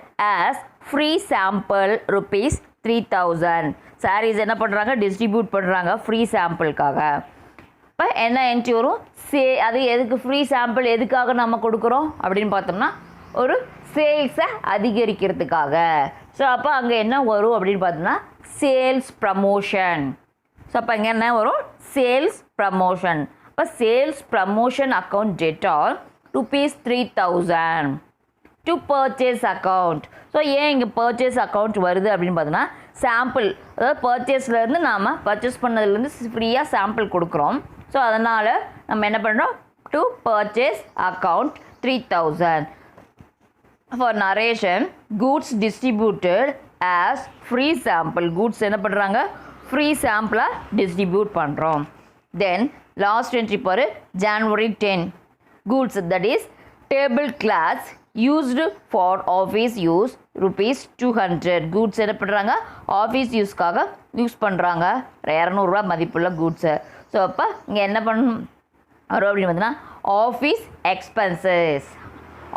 as free sample ₹3,000. sarees என்ன பண்ணுறாங்க? டிஸ்ட்ரிபியூட் பண்ணுறாங்க ஃப்ரீ சாம்பிளுக்காக. இப்போ என்ன என்ட்ரி வரும்? அது எதுக்கு ஃப்ரீ சாம்பிள் எதுக்காக நம்ம கொடுக்குறோம் அப்படின்னு பார்த்தோம்னா ஒரு சேல்ஸை அதிகரிக்கிறதுக்காக. ஸோ அப்போ அங்கே என்ன வரும் அப்படின்னு பார்த்தோம்னா சேல்ஸ் ப்ரமோஷன். ஸோ அப்போ இங்கே என்ன வரும்? Sales promotion. இப்போ sales promotion account debtor ₹3,000 to purchase account. So ஏன் இங்கே பர்ச்சேஸ் அக்கௌண்ட் வருது அப்படின்னு பார்த்தோன்னா சாம்பிள், அதாவது பர்ச்சேஸ்லேருந்து நாம் பர்ச்சேஸ் பண்ணதுலேருந்து ஃப்ரீயாக சாம்பிள் கொடுக்குறோம். ஸோ அதனால் நம்ம என்ன பண்ணுறோம்? To purchase account 3,000. For narration, goods distributed as free sample. Goods என்ன பண்ணுறாங்க? ஃப்ரீ சாம்பிளாக டிஸ்ட்ரிபியூட் பண்ணுறோம். தென் லாஸ்ட் என்ட்ரி பாரு, January 10 goods, that is table cloths used for office use ₹200. goods என்ன பண்ணுறாங்க? ஆஃபீஸ் யூஸ்க்காக யூஸ் பண்ணுறாங்க. 200 ரூபா மதிப்புள்ள கூட்ஸை. ஸோ அப்போ இங்கே என்ன பண்ணணும் வரும் அப்படின்னு பார்த்தீங்கன்னா ஆஃபீஸ் எக்ஸ்பென்சஸ்.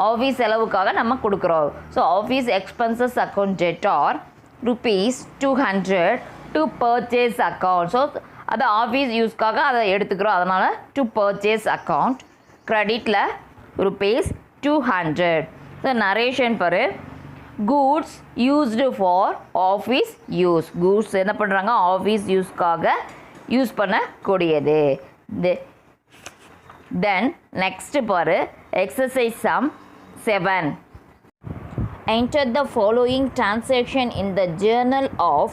ஆஃபீஸ் செலவுக்காக நம்ம கொடுக்குறோம். So office expenses account debtor ₹200 to purchase account. So அது ஆஃபீஸ் யூஸ்க்காக அதை எடுத்துக்கிறோம், அதனால் டு பர்ச்சேஸ் அக்கௌண்ட். க்ரெடிட்டில் ₹200. ஸோ நரேஷன் பாரு, goods used for office use. Goods என்ன பண்ணுறாங்க, ஆஃபீஸ் யூஸ்க்காக யூஸ் பண்ணக்கூடியது. தென் நெக்ஸ்ட் பாரு, exercise sum 7. Enter the following transaction in the journal of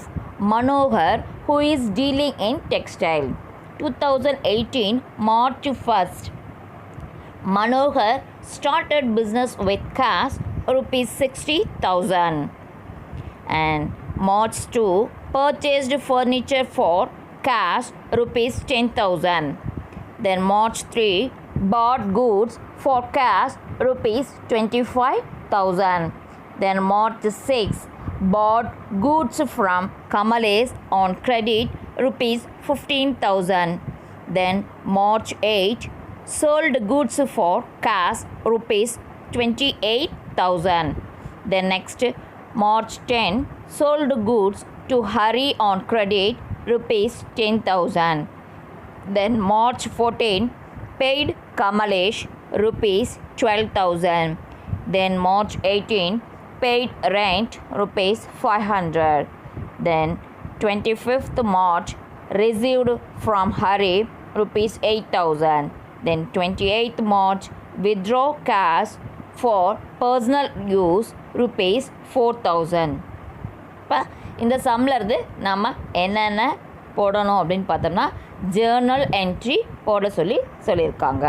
Manohar, who is dealing in textile. 2018 March 1st. Manohar started business with cash ₹60,000. And March 2 purchased furniture for cash ₹10,000. Then March 3 bought goods for cash ₹25,000. Then March 6 bought goods from Kamalesh on credit ₹15,000. Then March 8 sold goods for cash ₹28,000. Then next March 10 sold goods to Hari on credit ₹10,000. Then March 14 paid Kamalesh ₹12,000. Then March 18 paid rent ₹500. Then 25th March received from Hari ₹8,000. Then 28th March withdraw cash for personal use ₹4,000. இப்போ இந்த சம்மில் இருந்து நம்ம என்னென்ன போடணும் அப்படின்னு பார்த்தோம்னா Journal entry போட சொல்லியிருக்காங்க.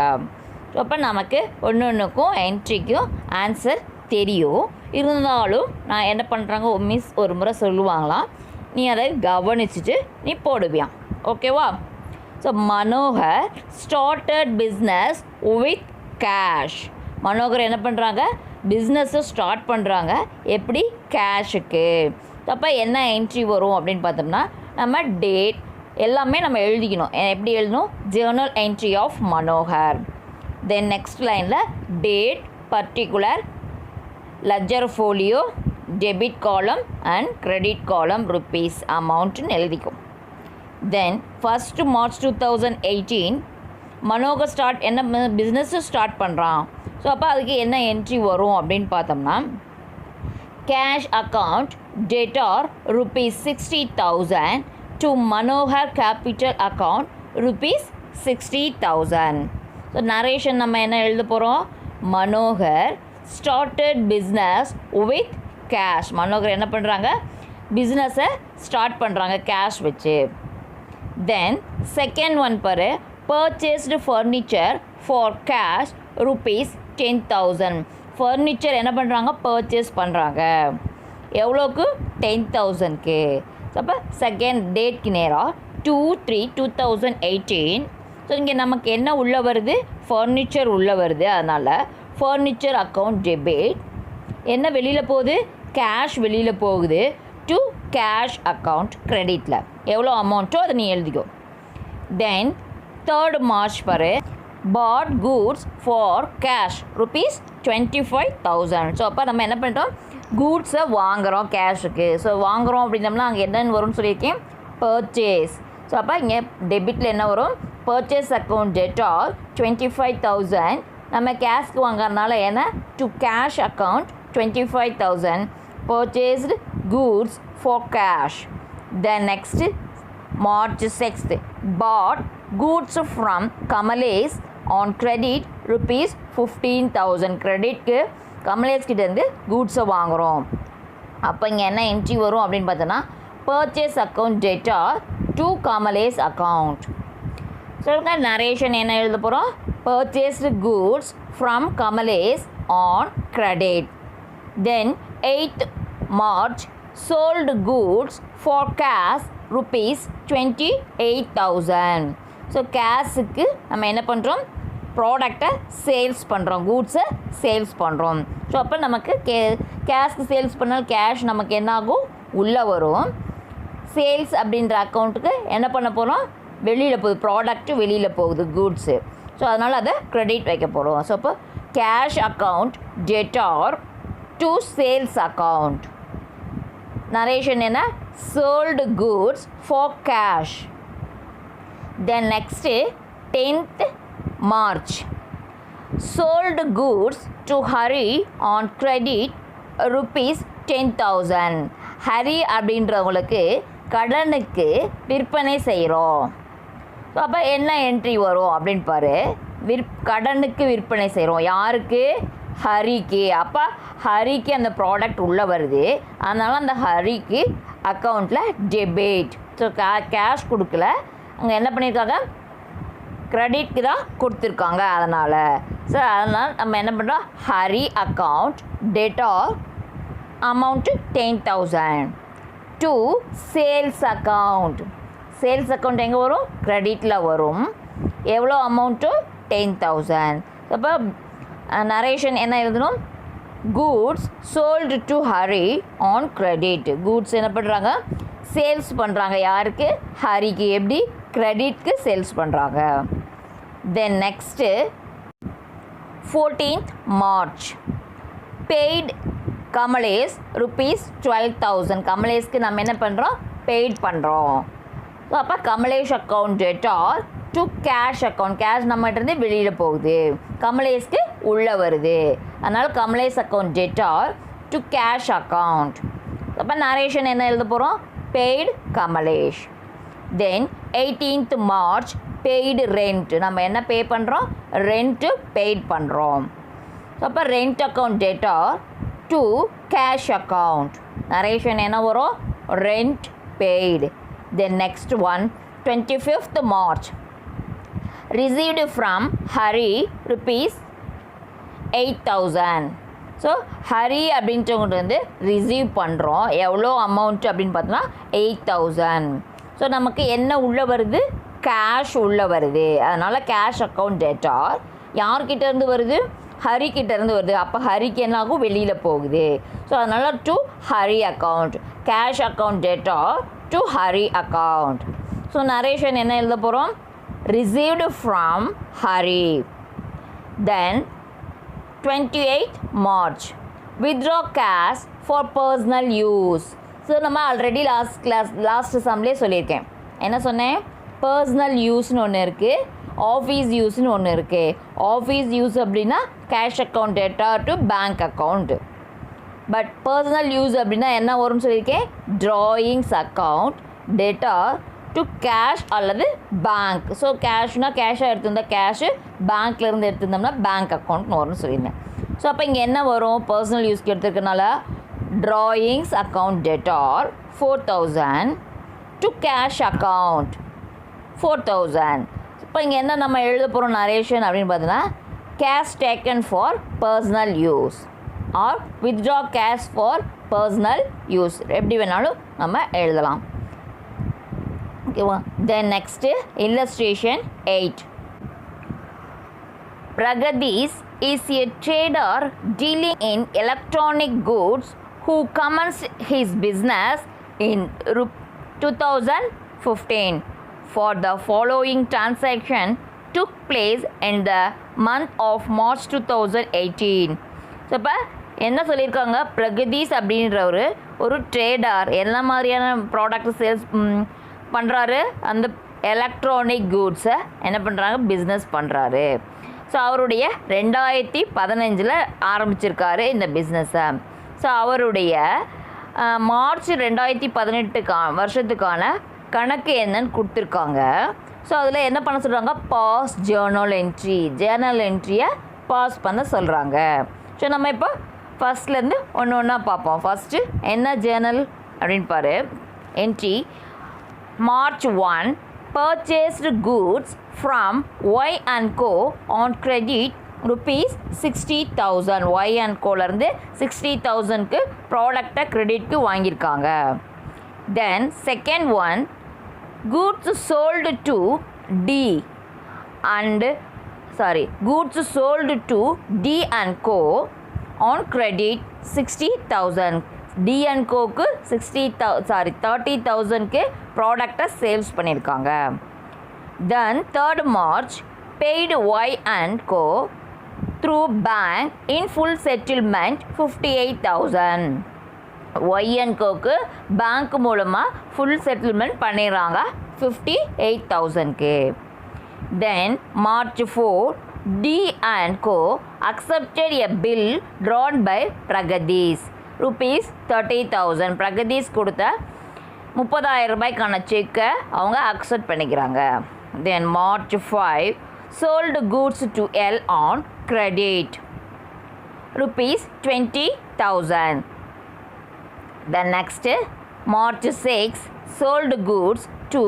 அப்போ நமக்கு ஒன்றுக்கும் என்ட்ரிக்கும் ஆன்சர் தெரியும். இருந்தாலும் நான் என்ன பண்ணுறாங்க, மிஸ் ஒரு முறை சொல்லுவாங்களாம், நீ அதை கவனிச்சுட்டு நீ போடுவியான். ஓகேவா? So Manohar started business with cash. Manohar என்ன பண்ணுறாங்க, பிஸ்னஸை ஸ்டார்ட் பண்ணுறாங்க. எப்படி? கேஷுக்கு. அப்போ என்ன என்ட்ரி வரும் அப்படின்னு பார்த்தோம்னா நம்ம டேட் எல்லாமே நம்ம எழுதிக்கணும். எப்படி எழுதணும்? Journal entry of Manohar. Then next லைனில் date, particular, ledger folio, debit column and credit column, rupees அமௌண்ட்டுன்னு எழுதிக்கும். தென் ஃபஸ்ட்டு March 2018 மனோகர் என்ன பிஸ்னஸ்ஸு ஸ்டார்ட் பண்ணுறான். ஸோ அப்போ அதுக்கு என்ன என்ட்ரி வரும் அப்படின்னு பார்த்தோம்னா cash account debtor ₹60,000 to Manohar capital account ₹60,000. So narration நம்ம என்ன எழுத போகிறோம், Manohar started business with cash. Manohar என்ன பண்ணுறாங்க, பிஸ்னஸை ஸ்டார்ட் பண்ணுறாங்க கேஷ் வச்சு. தென் செகண்ட் ஒன் பாரு, purchased furniture for cash ₹10,000. Furniture என்ன பண்ணுறாங்க, பர்ச்சேஸ் பண்ணுறாங்க. எவ்வளோக்கு? 10,000க்கு. அப்போ செகண்ட் டேட்க்கு நேராக 2/3/2018. ஸோ இங்கே நமக்கு என்ன உள்ளே வருது, ஃபர்னிச்சர் உள்ளே வருது. அதனால் ஃபர்னிச்சர் அக்கௌண்ட் டெபிட். என்ன வெளியில் போகுது, கேஷ் வெளியில் போகுது. டு கேஷ் அக்கௌண்ட் கிரெடிட்டில் எவ்வளோ அமௌண்ட்டோ அதை நீ எழுதிக்கோ. தென் 3rd March பாரு, பாட் கூட்ஸ் ஃபார் கேஷ் ₹25,000. ஸோ அப்போ நம்ம என்ன பண்ணிட்டோம், கூட்ஸை வாங்குகிறோம் கேஷுக்கு. ஸோ வாங்குகிறோம் அப்படின்னம்னா அங்கே என்னென்னு வரும்னு சொல்லியிருக்கேன், பர்ச்சேஸ். ஸோ அப்போ இங்கே டெபிட்டில் என்ன வரும், பர்ச்சேஸ் அக்கௌண்ட் டெட்டார் 25,000. நம்ம கேஷ்க்கு வாங்குறதுனால என்ன, to cash account 25,000 purchased goods for cash. Then next March 6th bought goods from Kamalesh on credit ₹15,000. கிரெடிட்க்கு கமலேஷ் கிட்டேருந்து கூட்ஸை வாங்குகிறோம். அப்போ இங்கே என்ன என்ட்ரி வரும் அப்படின்னு பார்த்தோன்னா purchase account debtor to Kamalesh account. சொல்லுங்க நரேஷன் என்ன எழுத போகிறோம், purchased goods from Kamalesh on credit. Then 8th March sold goods for cash ₹28,000. So கேஷுக்கு நம்ம என்ன பண்ணுறோம், ப்ராடக்டை சேல்ஸ் பண்ணுறோம், கூட்ஸை சேல்ஸ் பண்ணுறோம். ஸோ அப்போ நமக்கு கேஷ்க்கு சேல்ஸ் பண்ணால் கேஷ் நமக்கு என்ன ஆகும், உள்ளே வரும். சேல்ஸ் அப்படின்ற அக்கௌண்ட்டுக்கு என்ன பண்ண போகிறோம், வெளியில் போகுது, ப்ராடக்ட்டு வெளியில் போகுது, கூட்ஸு. ஸோ அதனால் அதை க்ரெடிட் வைக்க போகிறோம். ஸோ அப்போ cash account debtor to sales account. Narration என்ன sold goods for cash. Then next 10th March sold goods to Hari on credit rupees 10,000. Hari அப்படின்றவங்களுக்கு கடனுக்கு விற்பனை செய்கிறோம். ஸோ அப்போ என்ன என்ட்ரி வரும் அப்படின்னு பாரு. கடனுக்கு விற்பனை செய்கிறோம் யாருக்கு? ஹரிக்கு. அப்போ ஹரிக்கு அந்த ப்ராடக்ட் உள்ளே வருது, அதனால் அந்த ஹரிக்கு அக்கௌண்ட்டில் டெபிட். ஸோ கேஷ் கொடுக்கல, அங்கே என்ன பண்ணியிருக்காங்க? க்ரெடிட்க்கு தான் கொடுத்துருக்காங்க. அதனால் நம்ம என்ன பண்ணுறோம்? Hari account debtor amount 10,000 to sales account. Sales account எங்கே வரும்? க்ரெடிட்டில் வரும். எவ்வளோ அமௌண்ட்டு? 10,000. அப்போ நரேஷன் என்ன எழுதணும்? Goods sold to Hari on credit. Goods என்ன பண்ணுறாங்க? சேல்ஸ் பண்ணுறாங்க. யாருக்கு? ஹரிக்கு. எப்படி? கிரெடிட்க்கு சேல்ஸ் பண்ணுறாங்க. Then next 14th March paid Kamalesh rupees 12,000. கமலேஷ்க்கு நம்ம என்ன பண்ணுறோம்? பெய்ட் பண்ணுறோம். ஸோ அப்போ Kamalesh account debtor to cash account. Cash நம்மகிட்டருந்து வெளியில் போகுது, கமலேஷ்க்கு உள்ளே வருது, அதனால் Kamalesh account debtor to cash account. அப்போ நரேஷன் என்ன எழுத போகிறோம்? Paid Kamalesh. Then 18th March paid rent. நம்ம என்ன பே பண்ணுறோம்? ரெண்ட்டு பெய்ட் பண்ணுறோம். அப்போ rent account debtor to cash account. Narration என்ன வரும்? Rent paid. Then next one 25th March received from Hari rupees 8,000. So Hari அப்படின்றவங்க வந்து ரிசீவ் பண்ணுறோம். எவ்வளோ அமௌண்ட் அப்படின்னு பார்த்தோன்னா 8,000. ஸோ நமக்கு என்ன உள்ளே வருது? கேஷ் உள்ளே வருது. அதனால் கேஷ் அக்கௌண்ட் டெட்டார் யார்கிட்டேருந்து வருது? ஹரிக்கிட்டேருந்து வருது. அப்போ ஹரிக்கு என்ன ஆகும்? வெளியில் போகுது. ஸோ அதனால் to Hari account. Cash account debtor to Hari account. So narration என்ன எழுத போகிறோம்? Received from Hari. Then 28th March withdraw cash for personal use. So நம்ம ஆல்ரெடி லாஸ்ட் சம்லேயே சொல்லியிருக்கேன். என்ன சொன்னேன்? பர்சனல் யூஸ்னு ஒன்று இருக்குது, ஆஃபீஸ் யூஸ்னு ஒன்று இருக்குது. ஆஃபீஸ் யூஸ் அப்படின்னா cash account debtor to bank account. But personal use அப்படின்னா என்ன வரும்னு சொல்லியிருக்கேன்? Drawings account debtor to cash அல்லது பேங்க். ஸோ கேஷ்னால் கேஷாக எடுத்திருந்தால் கேஷு, பேங்க்லேருந்து எடுத்திருந்தோம்னா பேங்க் அக்கௌண்ட்னு வரும்னு சொல்லியிருந்தேன். ஸோ அப்போ இங்கே என்ன வரும்? பர்சனல் யூஸ்க்கு எடுத்துருக்கனால drawings account debtor 4,000 to cash account 4,000. இப்போ இங்கே என்ன நம்ம எழுத போகிறோம் நரேஷன் அப்படின்னு பார்த்தீங்கன்னா cash taken for personal use or withdraw cash for personal use, எப்படி வேணாலும் நம்ம எழுதலாம். ஓகேவா? Then next illustration 8. Pragadis is a trader dealing in electronic goods who commenced his business in 2015. For the following transaction took place in the month of March 2018. So இப்போ என்ன சொல்லியிருக்காங்க? பிரகதீஸ் அப்படின்ற ஒரு ட்ரேடர் என்ன மாதிரியான ப்ராடக்ட் சேல்ஸ் பண்ணுறாரு? அந்த electronic கூட்ஸை என்ன பண்ணுறாங்க? பிஸ்னஸ் பண்ணுறாரு. ஸோ அவருடைய 2015 ஆரம்பிச்சிருக்காரு இந்த பிஸ்னஸை. ஸோ அவருடைய மார்ச் 2018 வருஷத்துக்கான கணக்கு என்னன்னு கொடுத்துருக்காங்க. ஸோ அதில் என்ன பண்ண சொல்கிறாங்க? Pass journal entry. ஜேர்னல் என்ட்ரியை பாஸ் பண்ண சொல்கிறாங்க. ஸோ நம்ம இப்போ ஃபஸ்ட்லேருந்து ஒன்று ஒன்றா பார்ப்போம். ஃபஸ்ட்டு என்ன ஜேர்னல் அப்படின்னு பாரு. Entry March 1 purchased goods from Y and Co on credit rupees 60,000. Y and Coலேருந்து 60,000க்கு ப்ராடக்டை கிரெடிட்க்கு வாங்கியிருக்காங்க. Then second one goods sold to D and Co on credit 60,000. D and Coக்கு 30,000க்கு ப்ராடக்டை சேல்ஸ் பண்ணியிருக்காங்க. தென் 3rd March paid Y and Co through bank in full settlement 58,000. ஒய்என்கோக்கு bank மூலமாக full settlement பண்ணிடுறாங்க 58,000க்கு. தென் March 4 D and Co accepted a bill drawn by Pragadesh rupees 30,000. Pragadeesh கொடுத்த 30,000 ரூபாய்க்கான செக்கை அவங்க accept பண்ணிக்கிறாங்க. தென் March 5 sold goods to L on credit rupees 20,000. The next March 6 sold goods to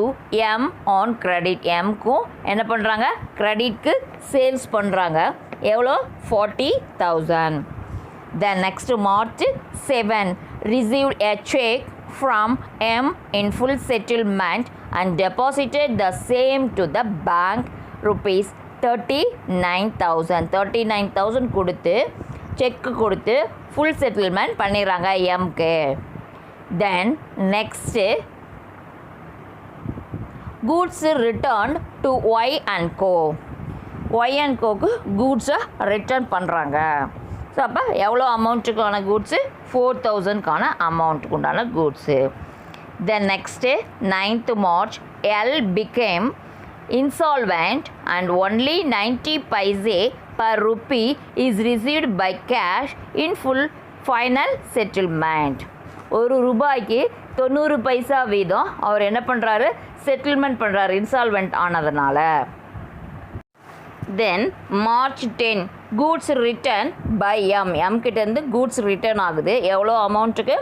M on credit. Mக்கும் என்ன பண்ணுறாங்க, கிரெடிட்க்கு sales பண்ணுறாங்க. எவ்வளோ, 40,000. The next March 7 received a check from M in full settlement and deposited the same to the bank rupees 39,000. 39,000 கொடுத்து செக்கு கொடுத்து full settlement பண்ணிடுறாங்க எம்க்கு. Then next goods return to Y and co. Y and கோக்கு கூட்ஸை return பண்ணுறாங்க. So அப்போ எவ்வளோ அமௌண்ட்டுக்கான கூட்ஸு, 4,000க்கான அமௌண்ட்டுக்கு உண்டான goods. Then next 9th March L became insolvent and only 90 paise per rupee is received by cash in full final settlement. ஒரு ரூபாய்க்கு 90 பைசா வீதம் அவர் என்ன பண்ணுறாரு, செட்டில்மெண்ட் பண்ணுறாரு இன்சால்வெண்ட் ஆனதுனால. Then March 10 goods return by M கிட்டேருந்து கூட்ஸ் ரிட்டர்ன் ஆகுது. எவ்வளோ அமௌண்ட்டுக்கு,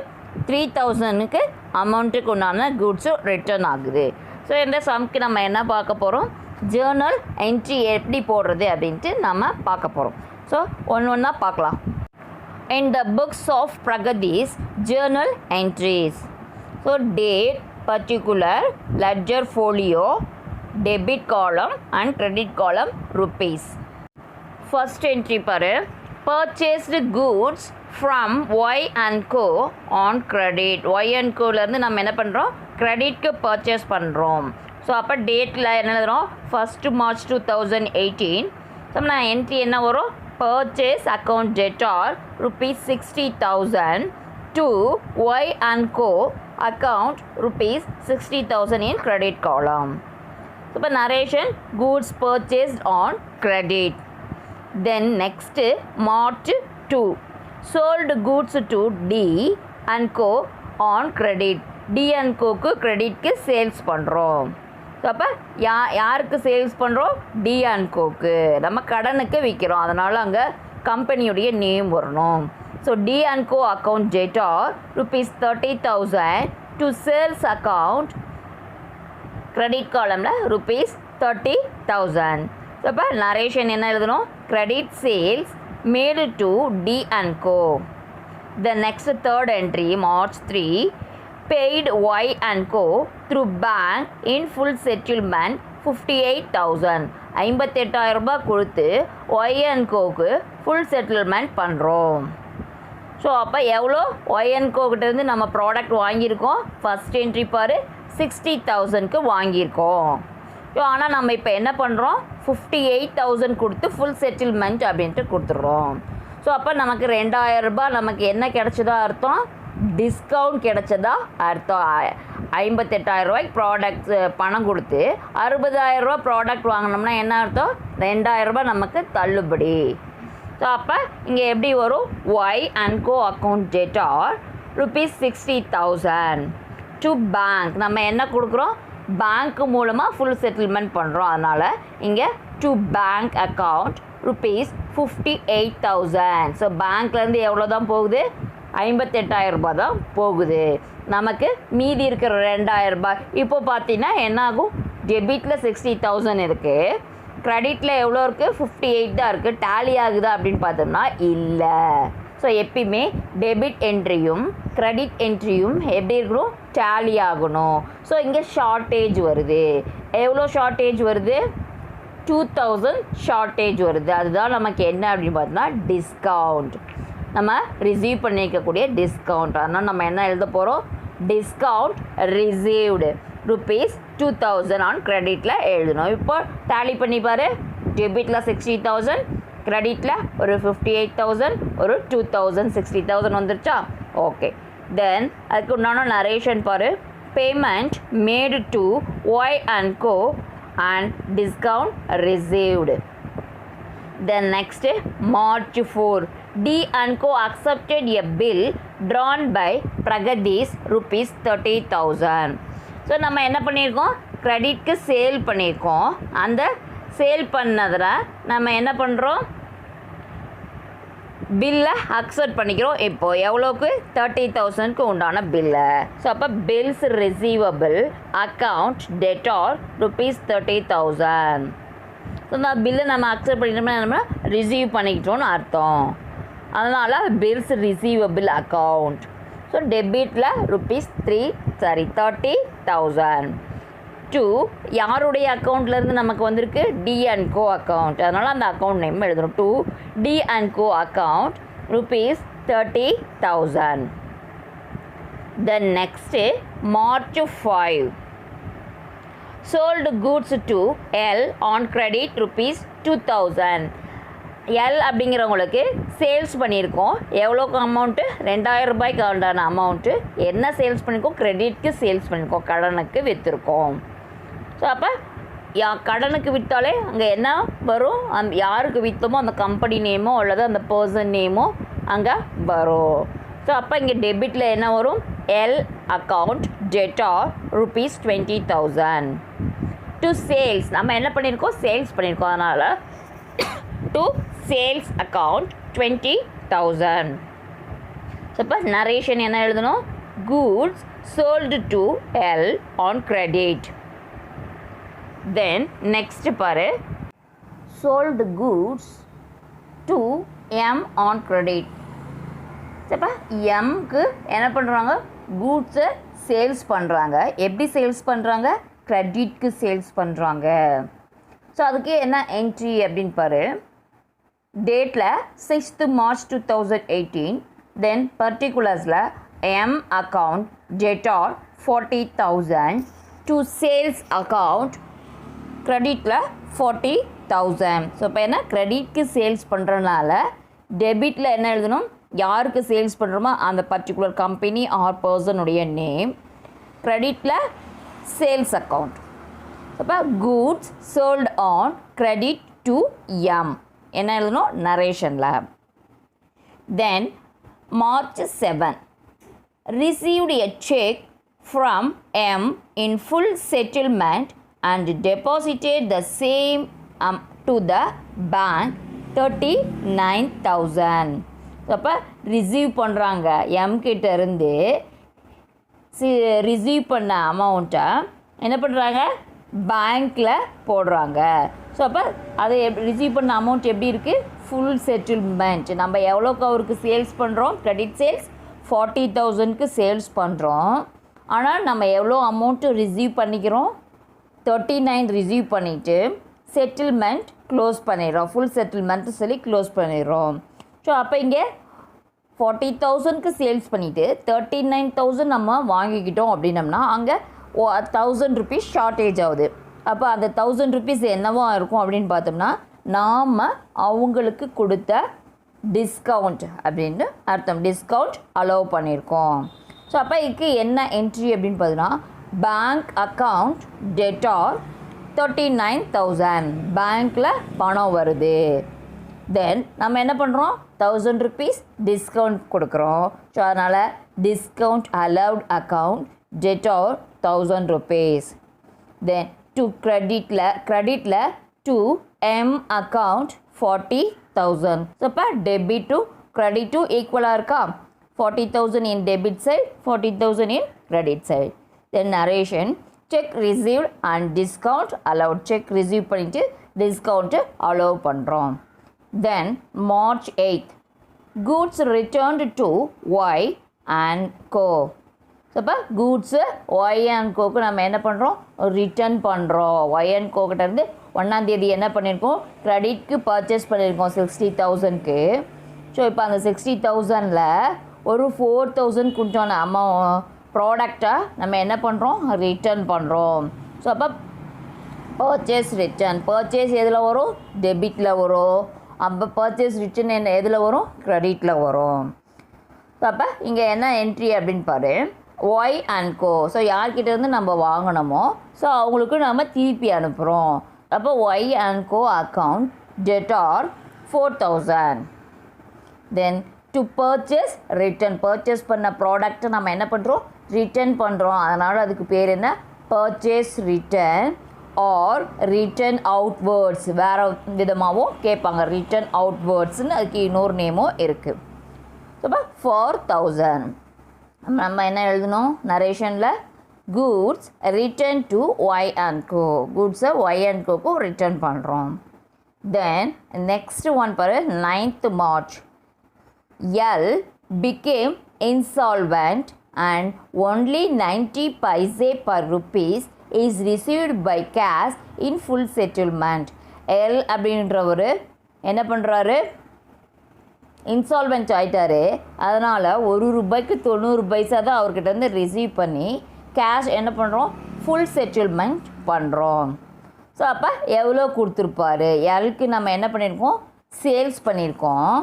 3,000க்கு அமௌண்ட்டுக்கு உண்டான கூட்ஸு ரிட்டர்ன் ஆகுது. ஸோ இந்த சம்க்கு நம்ம என்ன பார்க்க போகிறோம், ஜேர்னல் என்ட்ரி எப்படி போடுறது அப்படின்ட்டு நம்ம பார்க்க போகிறோம். ஸோ ஒன்று பார்க்கலாம். In the books of Pragadesh journal entries. So date, particular, ledger folio, debit column and credit column rupees. First entry பாரு, purchased goods from Y and Co on credit. Y and Coலேருந்து நம்ம என்ன பண்ணுறோம், கிரெடிட்க்கு purchase பண்ணுறோம். So அப்போ டேட்டில் என்ன எழுதுகிறோம், 1st March 2018. So நான் என்ட்ரி என்ன வரும், purchase account debtor rupees 60,000 to Y and Co account rupees 60,000 in credit column. So the narration, goods purchased on credit. Then next March 2 sold goods to D and Co on credit. D and Coக்கு கிரெடிட்க்கு sales பண்ணுறோம். So அப்போ யாருக்கு sales பண்ணுறோம், D and கோக்கு. நம்ம கடனுக்கு விற்கிறோம், அதனால் அங்கே கம்பெனியுடைய நேம் வரணும். So D and go account debtor rupees 30,000 to sales account credit காலமில் rupees 30,000. ஸோ அப்போ நரேஷன் என்ன எழுதணும், credit sales made to D and co. The next third entry March 3 paid Y and Co through bank in full settlement 58,000. 58,000 ரூபாய் கொடுத்து Y and Coக்கு full settlement பண்ணுறோம். So அப்போ எவ்வளோ Y and Co கிட்டேருந்து நம்ம ப்ராடக்ட் வாங்கியிருக்கோம், ஃபஸ்ட் என்ட்ரி பாரு 60,000க்கு வாங்கியிருக்கோம். ஸோ ஆனால் நம்ம இப்போ என்ன பண்ணுறோம், 58,000 கொடுத்து ஃபுல் செட்டில்மெண்ட் அப்படின்ட்டு கொடுத்துட்றோம். ஸோ அப்போ நமக்கு 2,000 ரூபாய் நமக்கு என்ன கிடச்சதா அர்த்தம், டிஸ்கவுண்ட் கிடைச்சதா அர்த்தம். 58,000 ரூபாய்க்கு ப்ராடக்ட்ஸ் பணம் கொடுத்து 60,000 ரூபா ப்ராடக்ட் வாங்கினோம்னா என்ன அர்த்தம், 2,000 ரூபாய் நமக்கு தள்ளுபடி. ஸோ அப்போ இங்கே எப்படி வரும், Y and go account debtor rupees 60,000 to bank. நம்ம என்ன கொடுக்குறோம், பேங்க் மூலமாக ஃபுல் செட்டில்மெண்ட் பண்ணுறோம். அதனால் இங்கே to bank account rupees 58,000. So பேங்க்லேருந்து எவ்வளோ தான் போகுது, 58,000 ரூபாய் தான் போகுது. நமக்கு மீதி இருக்கிற 2,000 ரூபாய் இப்போ பார்த்தீங்கன்னா என்ன ஆகும், டெபிட்டில் 60,000 இருக்குது, கிரெடிட்டில் எவ்வளோ இருக்குது, 58 தான் இருக்குது. டேலி ஆகுதா அப்படின்னு பார்த்தோம்னா இல்லை. ஸோ எப்பயுமே டெபிட் என்ட்ரியும் கிரெடிட் என்ட்ரியும் எப்படி இருக்கணும், டேலி ஆகணும். ஸோ இங்கே ஷார்ட்டேஜ் வருது. எவ்வளோ ஷார்ட்டேஜ் வருது, 2,000 ஷார்ட்டேஜ் வருது. அதுதான் நமக்கு என்ன அப்படின்னு பார்த்தோம்னா டிஸ்கவுண்ட். நம்ம ரிசீவ் பண்ணிக்கக்கூடிய டிஸ்கவுண்ட். அதனால் நம்ம என்ன எழுத போகிறோம், டிஸ்கவுண்ட் ரிசீவ்டு ₹2,000 ஆன் கிரெடிட்டில் எழுதணும். இப்போ டேலி பண்ணி பாரு, டெபிட்டில் 60,000, கிரெடிட்டில் ஒரு 58,000 ஒரு 2,000 60,000 வந்துருச்சா ஓகே தென் அதுக்கு உண்டான நரேஷன் பாரு payment made to Y and co and discount received then next March 4 D and Co accepted a bill drawn by Pragadish rupees 30,000 so நம்ம என்ன பண்ணியிருக்கோம் கிரெடிட்க்கு சேல் பண்ணியிருக்கோம் அந்த சேல் பண்ணதில் நம்ம என்ன பண்ணுறோம் பில்லை அக்செப்ட் பண்ணிக்கிறோம் இப்போது எவ்வளோக்கு 30,000க்கு உண்டான பில்லை ஸோ அப்போ bills receivable account debtor rupees 30,000 so அந்த பில்லை நம்ம அக்செப்ட் பண்ணிட்டோம்னா நம்ம ரிசீவ் பண்ணிக்கிட்டோன்னு அர்த்தம் அதனால் பில்ஸ் ரிசீவபிள் அக்கௌண்ட் ஸோ டெபிட்டில் ₹30,000 டு யாருடைய அக்கௌண்ட்லேருந்து நமக்கு வந்திருக்கு டி அண்ட் கோ அக்கௌண்ட் அதனால் அந்த அக்கௌண்ட் நேம் எழுதணும் to D and go account ₹30,000 then next March 5 sold goods to L on credit ₹2,000 L அப்படிங்கிறவங்களுக்கு சேல்ஸ் பண்ணியிருக்கோம் எவ்வளோக்கு அமௌண்ட்டு ₹2,000 உண்டான அமௌண்ட்டு என்ன சேல்ஸ் பண்ணியிருக்கோம் கிரெடிட்க்கு சேல்ஸ் பண்ணியிருக்கோம் கடனுக்கு விற்றுருக்கோம் ஸோ அப்போ கடனுக்கு விற்றாலே அங்கே என்ன வரும் யாருக்கு விற்றோமோ அந்த கம்பெனி நேமோ அல்லது அந்த பர்சன் நேமோ அங்கே வரும் ஸோ அப்போ இங்கே டெபிட்டில் என்ன வரும் L account debtor ₹20,000 to sales நம்ம என்ன பண்ணியிருக்கோம் சேல்ஸ் பண்ணியிருக்கோம் அதனால் டு சேல்ஸ் அக்கௌண்ட் 20,000 ஸோ இப்போ நரேஷன் என்ன எழுதணும் goods sold to L on credit then next பாரு sold goods to M on credit இப்போ எம்க்கு என்ன பண்ணுறாங்க கூட்ஸை சேல்ஸ் பண்ணுறாங்க எப்படி சேல்ஸ் பண்ணுறாங்க கிரெடிட்க்கு சேல்ஸ் பண்ணுறாங்க ஸோ அதுக்கு என்ன என்ட்ரி அப்படின்னு பாரு டேட்டில் 6th March 2018 தென் பர்டிகுலர்ஸில் M account debtor 40,000 to sales account கிரெடிட்டில் 40,000 ஸோ இப்போ என்ன கிரெடிட்க்கு சேல்ஸ் பண்ணுறதுனால டெபிட்டில் என்ன எழுதணும் யாருக்கு சேல்ஸ் பண்ணுறோமோ அந்த பர்டிகுலர் கம்பெனி ஆர் பர்சனுடைய நேம் கிரெடிட்டில் சேல்ஸ் அக்கௌண்ட் அப்போ goods sold on credit to M என்ன எழுதணும் நரேஷனில் தென் March 7 received a check from M in full settlement and deposited the same to the bank 39,000 அப்போ ரிசீவ் பண்ணுறாங்க எம்கிட்ட இருந்து ரிசீவ் பண்ண அமௌண்ட்டை என்ன பண்ணுறாங்க பேங்க்கில் போடுறாங்க ஸோ அப்போ அதை ரிசீவ் பண்ண அமௌண்ட் எப்படி இருக்குது ஃபுல் செட்டில்மெண்ட் நம்ம எவ்வளோக்கு அவருக்கு சேல்ஸ் பண்ணுறோம் கிரெடிட் சேல்ஸ் 40,000க்கு சேல்ஸ் பண்ணுறோம் ஆனால் நம்ம எவ்வளோ அமௌண்ட்டு ரிசீவ் பண்ணிக்கிறோம் 39 ரிசீவ் பண்ணிவிட்டு செட்டில்மெண்ட் க்ளோஸ் பண்ணிடுறோம் ஃபுல் செட்டில்மெண்ட்டு சொல்லி க்ளோஸ் பண்ணிடுறோம் ஸோ அப்போ இங்கே 40,000க்கு சேல்ஸ் பண்ணிவிட்டு 39,000 நம்ம வாங்கிக்கிட்டோம் அப்படின்னம்னா அங்கே 1,000 rupees ஷார்ட்டேஜ் ஆகுது அப்போ அந்த 1,000 rupees என்னவா இருக்கும் அப்படின்னு பார்த்தோம்னா நாம் அவங்களுக்கு கொடுத்த டிஸ்கவுண்ட் அப்படின்னு அர்த்தம் டிஸ்கவுண்ட் அலோவ் பண்ணியிருக்கோம் ஸோ அப்போ இதுக்கு என்ன என்ட்ரி அப்படின்னு பார்த்தோன்னா பேங்க் அக்கௌண்ட் டெட்டார் 39,000 பேங்க்கில் பணம் வருது தென் நம்ம என்ன பண்ணுறோம் 1,000 rupees டிஸ்கவுண்ட் கொடுக்குறோம் ஸோ அதனால் discount allowed account debtor 1,000 rupees then to கிரெடிட்டில் டு எம் அக்கௌண்ட் 40,000 ஸோ இப்போ டெபிட் டு கிரெடிட் டு ஈக்குவலாக இருக்கா 40,000 in debit side 40,000 in credit side then narration check received and discount allowed check receive பண்ணிட்டு discount allow பண்ணுறோம் then March 8th goods returned to Y and Co so இப்போ goods Y and கோக்கு நம்ம என்ன பண்ணுறோம் return பண்ணுறோம் Y and கோக்கிட்டேருந்து 1ஆம் தேதி என்ன பண்ணியிருக்கோம் கிரெடிட்க்கு பர்ச்சேஸ் பண்ணியிருக்கோம் 60,000க்கு ஸோ இப்போ அந்த 60,000ல் ஒரு 4,000 கொடுத்தோம் ப்ராடக்டை நம்ம என்ன பண்ணுறோம் ரிட்டர்ன் பண்ணுறோம் ஸோ அப்போ பர்ச்சேஸ் ரிட்டர்ன் பர்ச்சேஸ் எதில் வரும் டெபிட்டில் வரும் அப்போ பர்ச்சேஸ் ரிட்டர்ன் என்ன எதில் வரும்? கிரெடிட்டில் வரும். ஸோ அப்போ இங்கே என்ன என்ட்ரி அப்படின்னு பாரு, ஒய் அண்ட் கோ. ஸோ யார்கிட்டேருந்து நம்ம வாங்கினோமோ ஸோ அவங்களுக்கு நம்ம திருப்பி அனுப்புகிறோம். அப்போ Y and go account debtor 4000. Then to purchase return, purchase பண்ண ப்ராடக்ட்டை நம்ம என்ன பண்ணுறோம்? ரிட்டர்ன் பண்ணுறோம். அதனால் அதுக்கு பேர் என்ன? Purchase return R return outwards. வேறு விதமாகவும் கேட்பாங்க. ரிட்டர்ன் அவுட்வேர்ட்ஸ்னு அதுக்கு இன்னொரு நேமும் இருக்குது. ஸோ இப்போ 4000 நம்ம என்ன எழுதணும் நரேஷனில்? Goods return to Y and Co. கூட்ஸை ஒய் அண்ட் கோக்கும் ரிட்டர்ன் பண்ணுறோம். தென் நெக்ஸ்ட் ஒன் பாரு, 9th March L became insolvent and only 90 paise per rupees is received by cash in full settlement. L அப்படின்றவர் என்ன பண்ணுறாரு? இன்சால்வெண்ட் ஆகிட்டாரு. அதனால் ₹1 90 பைசா தான் அவர்கிட்ட வந்து ரிசீவ் பண்ணி கேஷ் என்ன பண்ணுறோம்? ஃபுல் செட்டில்மெண்ட் பண்ணுறோம். ஸோ அப்போ எவ்வளோ கொடுத்துருப்பாரு? எல்க்கு நம்ம என்ன பண்ணியிருக்கோம்? சேல்ஸ் பண்ணியிருக்கோம்.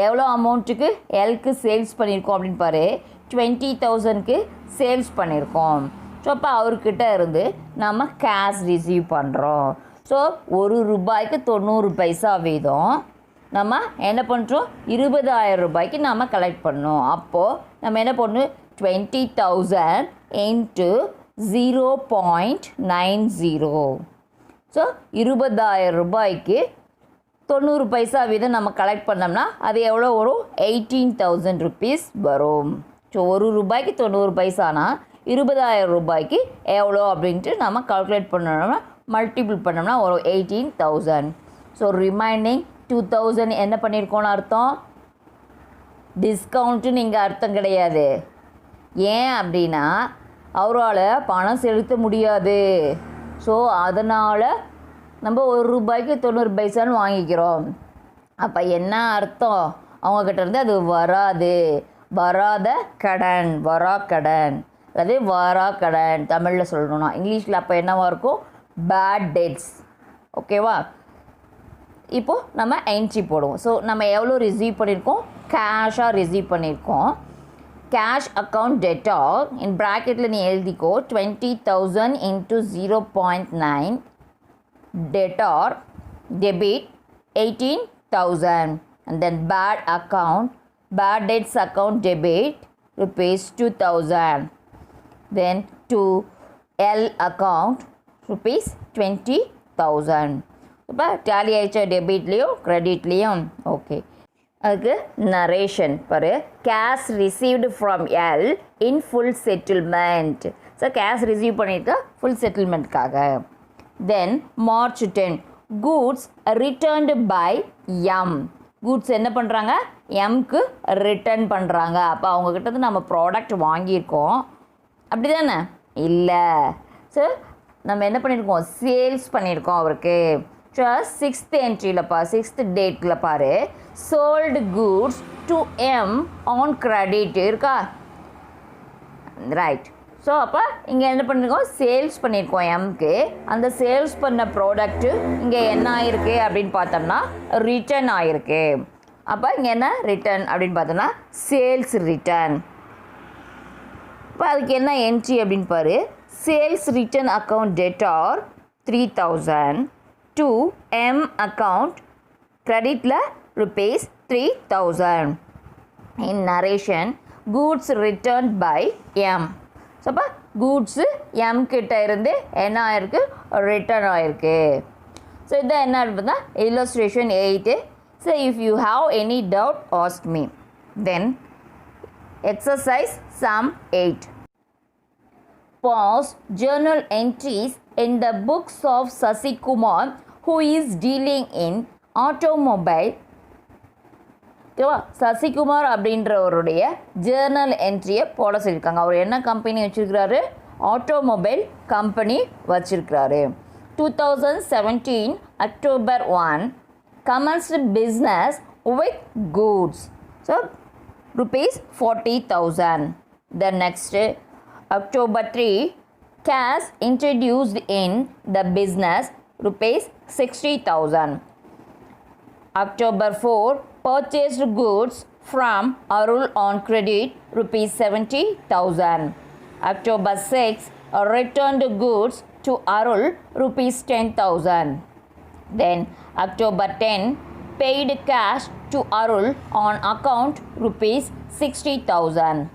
எவ்வளோ அமௌண்ட்டுக்கு எல்க்கு சேல்ஸ் பண்ணியிருக்கோம் அப்படின்னு பாரு, 20,000க்கு சேல்ஸ் பண்ணியிருக்கோம். ஸோ அப்போ அவர்கிட்ட இருந்து நம்ம கேஷ் ரிசீவ் பண்ணுறோம். ஸோ ₹1 90 பைசா வீதம் நம்ம என்ன பண்ணுறோம்? 20,000 நம்ம கலெக்ட் பண்ணோம். அப்போது நம்ம என்ன பண்ணணும்? 20,000 into 0.90. ஸோ 20,000 90 பைசா வீதம் நம்ம கலெக்ட் பண்ணோம்னா அது எவ்வளோ வரும்? 18,000 rupees வரும். ஸோ ₹1 90 பைசானா 20,000 எவ்வளோ அப்படின்ட்டு நம்ம கால்குலேட் பண்ணோம்னா மல்டிபிள் பண்ணோம்னா வரும் 18,000. ஸோ ரிமைனிங் 2,000 என்ன பண்ணியிருக்கோன்னு அர்த்தம்? டிஸ்கவுண்ட்டுன்னு இங்கே அர்த்தம் கிடையாது. ஏன் அப்படின்னா அவரால் பணம் செலுத்த முடியாது. ஸோ அதனால் நம்ம ₹1 90 பைசான்னு வாங்கிக்கிறோம். அப்போ என்ன அர்த்தம்? அவங்கக்கிட்ட இருந்து அது வராது. வராத கடன், வரா கடன், அதாவது வரா கடன் தமிழில் சொல்லணும்னா. இங்கிலீஷில் அப்போ என்னவாக இருக்கும்? Bad debts. ஓகேவா? இப்போது நம்ம என்ட்ரி போடுவோம். ஸோ நம்ம எவ்வளோ ரிசீவ் பண்ணியிருக்கோம்? கேஷாக ரிசீவ் பண்ணியிருக்கோம். கேஷ் அக்கௌண்ட் டெட்டார் இன் ப்ராக்கெட்டில் நீ எழுதிக்கோ, 20,000 into 0.9 debtor debit 18,000 and then bad account, bad debts account debit ₹2,000. Then to L account ₹20,000. இப்போ டேலி ஆயிடுச்சா? டெபிட்லேயும் கிரெடிட்லேயும். ஓகே, அதுக்கு நரேஷன் பாரு, cash received from L in full settlement. So cash receive பண்ணியிருக்க full செட்டில்மெண்ட்காக. Then March 10 goods returned by M. Goods என்ன பண்ணுறாங்க? எம்க்கு ரிட்டர்ன் பண்ணுறாங்க. அப்போ அவங்கக்கிட்ட நம்ம ப்ராடக்ட் வாங்கியிருக்கோம், அப்படி தானே? இல்லை. ஸோ நம்ம என்ன பண்ணியிருக்கோம்? சேல்ஸ் பண்ணியிருக்கோம் அவருக்கு. ஸோ 6th என்ட்ரியில் 6th டேட்டில் பாரு, sold goods to M on credit இருக்கா? ரைட். ஸோ அப்போ இங்கே என்ன பண்ணியிருக்கோம்? சேல்ஸ் பண்ணியிருக்கோம் எம்க்கு. அந்த சேல்ஸ் பண்ண ப்ராடக்ட்டு இங்கே என்ன ஆகிருக்கு அப்படின்னு பார்த்தோம்னா ரிட்டர்ன் ஆகிருக்கு. அப்போ இங்கே என்ன ரிட்டர்ன் அப்படின்னு பார்த்தோம்னா சேல்ஸ் ரிட்டர்ன். இப்போ அதுக்கு என்ன என்ட்ரி அப்படின்னு பாரு, sales return account debtor 3,000 to M account creditல ₹3,000. In narration, goods returned by M. So அப்போ கூட்ஸு எம் கிட்ட இருந்து என்ன ஆயிருக்கு? ரிட்டர்ன் ஆயிருக்கு. ஸோ இதான் என்ன அப்படின்னா illustration 8. So if you have any doubt ask me. Then exercise sum 8. Pause journal entries in the books of Sasikumar who is dealing in automobile. ஓகேவா? சசிகுமார் அப்படின்றவருடைய ஜேர்னல் என்ட்ரியை போட சொல்லியிருக்காங்க. அவர் என்ன கம்பெனி வச்சுருக்கிறாரு? ஆட்டோமொபைல் கம்பெனி வச்சுருக்கிறாரு. 2017 October 1 commenced business with goods. So ₹40,000. The next October 3 cash introduced in the business ₹60,000. October 4, purchased goods from Arul on credit rupees 70,000. October 6, returned goods to Arul rupees 10,000. Then October 10, paid cash to Arul on account rupees 60,000.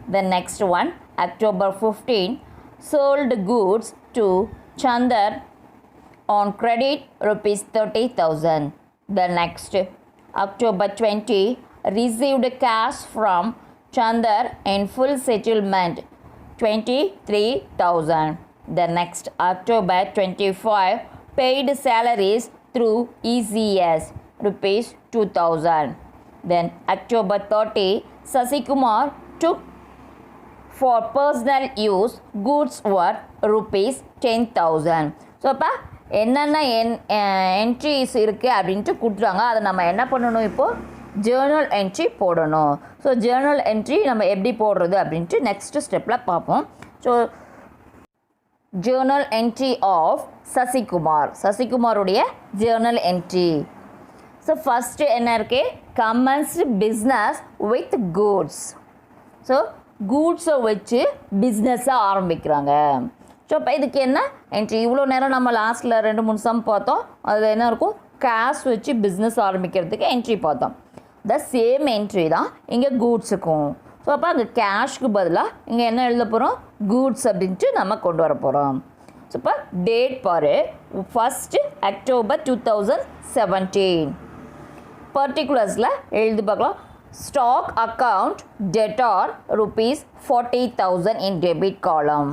The next one, October 15, sold goods to Chandar on credit rupees 30,000. The next, October 20, received cash from Chandar in full settlement 23,000. The next, October 25, paid salaries through ECS rupees 2,000. Then October 30, Sasikumar took for personal use goods worth rupees 10,000. So அப்போ என்னென்ன entries இருக்குது அப்படின்ட்டு கொடுத்துறாங்க. அதை நம்ம என்ன பண்ணணும், இப்போது ஜேர்னல் என்ட்ரி போடணும். ஸோ ஜேர்னல் என்ட்ரி நம்ம எப்படி போடுறது அப்படின்ட்டு நெக்ஸ்ட் ஸ்டெப்பில் பார்ப்போம். ஸோ ஜேர்னல் என்ட்ரி ஆஃப் சசிகுமாருடைய ஜேர்னல் என்ட்ரி. ஸோ ஃபஸ்ட்டு என்ன இருக்கு, commenced business with goods. So கூட்ஸை வச்சு பிஸ்னஸை ஆரம்பிக்கிறாங்க. ஸோ இப்போ இதுக்கு என்ன என்ட்ரி, இவ்வளோ நேரம் நம்ம லாஸ்ட்டில் 2-3 சம் பார்த்தோம். அது என்ன இருக்கும், கேஷ் வச்சு பிஸ்னஸ் ஆரம்பிக்கிறதுக்கு என்ட்ரி பார்த்தோம். த சேம் என்ட்ரி தான் இங்கே கூட்ஸுக்கும். ஸோ அப்போ அங்கே கேஷ்க்கு பதிலாக இங்கே என்ன எழுத போகிறோம், கூட்ஸ் அப்படின்ட்டு நம்ம கொண்டு வர போகிறோம். ஸோ இப்போ டேட் பாரு, 1 October 2017. பர்டிகுலர்ஸில் எழுதி பார்க்கலாம். Stock account debtor rupees 40,000 in debit column.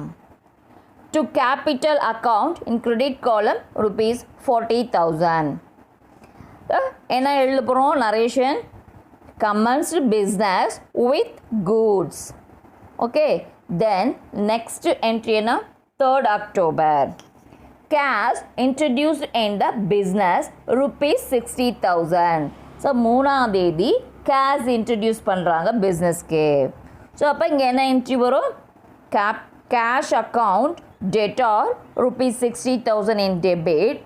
To capital account in credit column rupees 40,000. என்ன எழுத போகிறோம், narration commenced business with goods. Okay, then next entry என்ன, 3rd October. Cash introduced in the business rupees 60,000. So 3ஆம் தேதி cash introduce பண்ணுறாங்க பிஸ்னஸ்க்கு. So அப்போ இங்கே என்ன என்ட்ரி வரும், cash account debtor rupees 60,000 in debit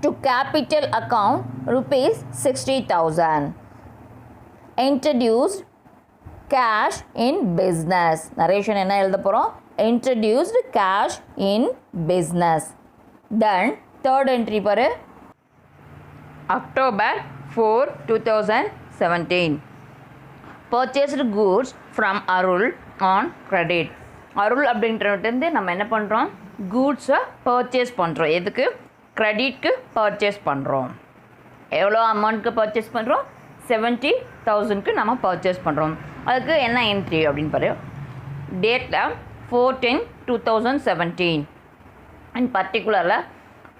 to capital account rupees 60,000. Introduced cash in business. Narration என்ன எழுத போகிறோம், introduced cash in business. Then third entry பாரு, October 4, 2017. Purchased goods from Arul on credit. அருள் அப்படின்றது நம்ம என்ன பண்ணுறோம், கூட்ஸை பர்ச்சேஸ் பண்ணுறோம். எதுக்கு, க்ரெடிட்க்கு பர்ச்சேஸ் பண்ணுறோம். எவ்வளோ அமௌண்ட்க்கு பர்ச்சேஸ் பண்ணுறோம், 70,000க்கு நம்ம பர்ச்சேஸ் பண்ணுறோம். அதுக்கு என்ன என்ட்ரி அப்படின்னு பாரு, டேட்டில் 4/10/2017. இன் பர்டிகுலரில்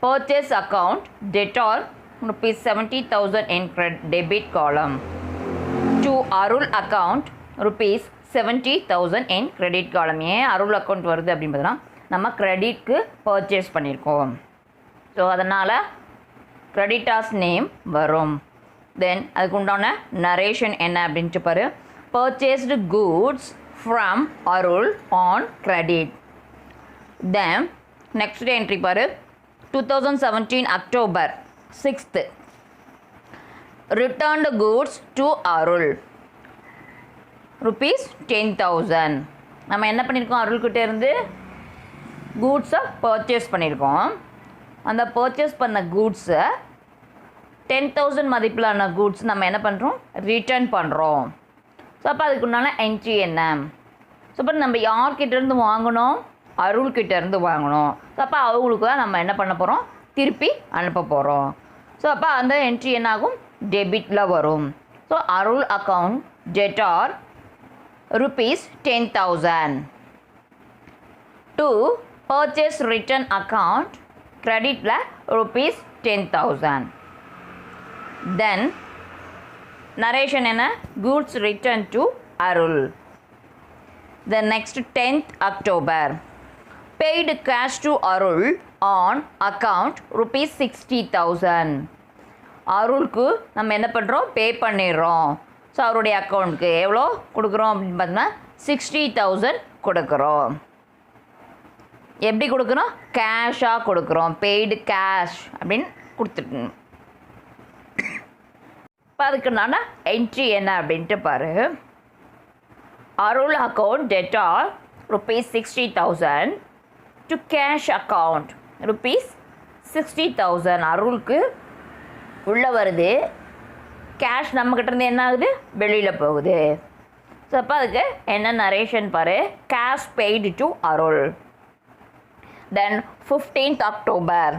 purchase account debtor rupees 70,000 in debit column. To Arul account rupees 70,000 in credit column. ஏன் அருள் அக்கௌண்ட் வருது அப்படின்னு பார்த்தீங்கன்னா நம்ம க்ரெடிட்க்கு பர்ச்சேஸ் பண்ணியிருக்கோம். ஸோ அதனால் க்ரெடிட்டார்ஸ் நேம் வரும். தென் அதுக்கு உண்டான நரேஷன் என்ன அப்படின்ட்டு பாரு, purchased goods from Arul on credit. Then next entry பாரு, 2017 October 6th, returned goods to Arul rupees 10,000. நம்ம என்ன பண்ணியிருக்கோம், அருள்கிட்ட இருந்து கூட்ஸை பர்ச்சேஸ் பண்ணியிருக்கோம். அந்த பர்ச்சேஸ் பண்ண கூட்ஸை 10,000 மதிப்பிலான கூட்ஸ் நம்ம என்ன பண்ணுறோம், ரிட்டர்ன் பண்ணுறோம். ஸோ அப்போ அதுக்கு உண்டான என்ட்ரி என்ன, ஸோ இப்போ நம்ம யார்கிட்டேருந்து வாங்கணும், அருள்கிட்டேருந்து வாங்கணும். ஸோ அப்போ அவங்களுக்கு தான் நம்ம என்ன பண்ண போகிறோம், திருப்பி அனுப்ப போகிறோம். ஸோ அப்போ அந்த என்ட்ரி என்னாகும், டெபிட்டில் வரும். So Arul account debtor rupees 10,000. To purchase return account creditல rupees 10,000. Then narration என்ன, goods returned to Arul. The next 10th October, paid cash to Arul on account rupees 60,000. அருளுக்கு நம்ம என்ன பண்ணுறோம், பே பண்ணிடுறோம். ஸோ அவருடைய அக்கௌண்ட்டுக்கு எவ்வளோ கொடுக்குறோம் அப்படின்னு பார்த்தோம்னா 60,000 கொடுக்குறோம். எப்படி கொடுக்குறோம், கேஷாக கொடுக்குறோம், பெய்டு கேஷ் அப்படின்னு கொடுத்துட்டு. இப்போ அதுக்குண்டான என்ட்ரி என்ன அப்படின்ட்டு பாரு. Arul account debtor ₹60,000 to cash account ₹60,000. அருளுக்கு உள்ளே வருது, கேஷ் நம்மக்கிட்ட இருந்து என்ன ஆகுது, வெளியில் போகுது. ஸோ அப்போ அதுக்கு என்ன நரேஷன் பாரு. Cash paid to Arul. Then 15th October,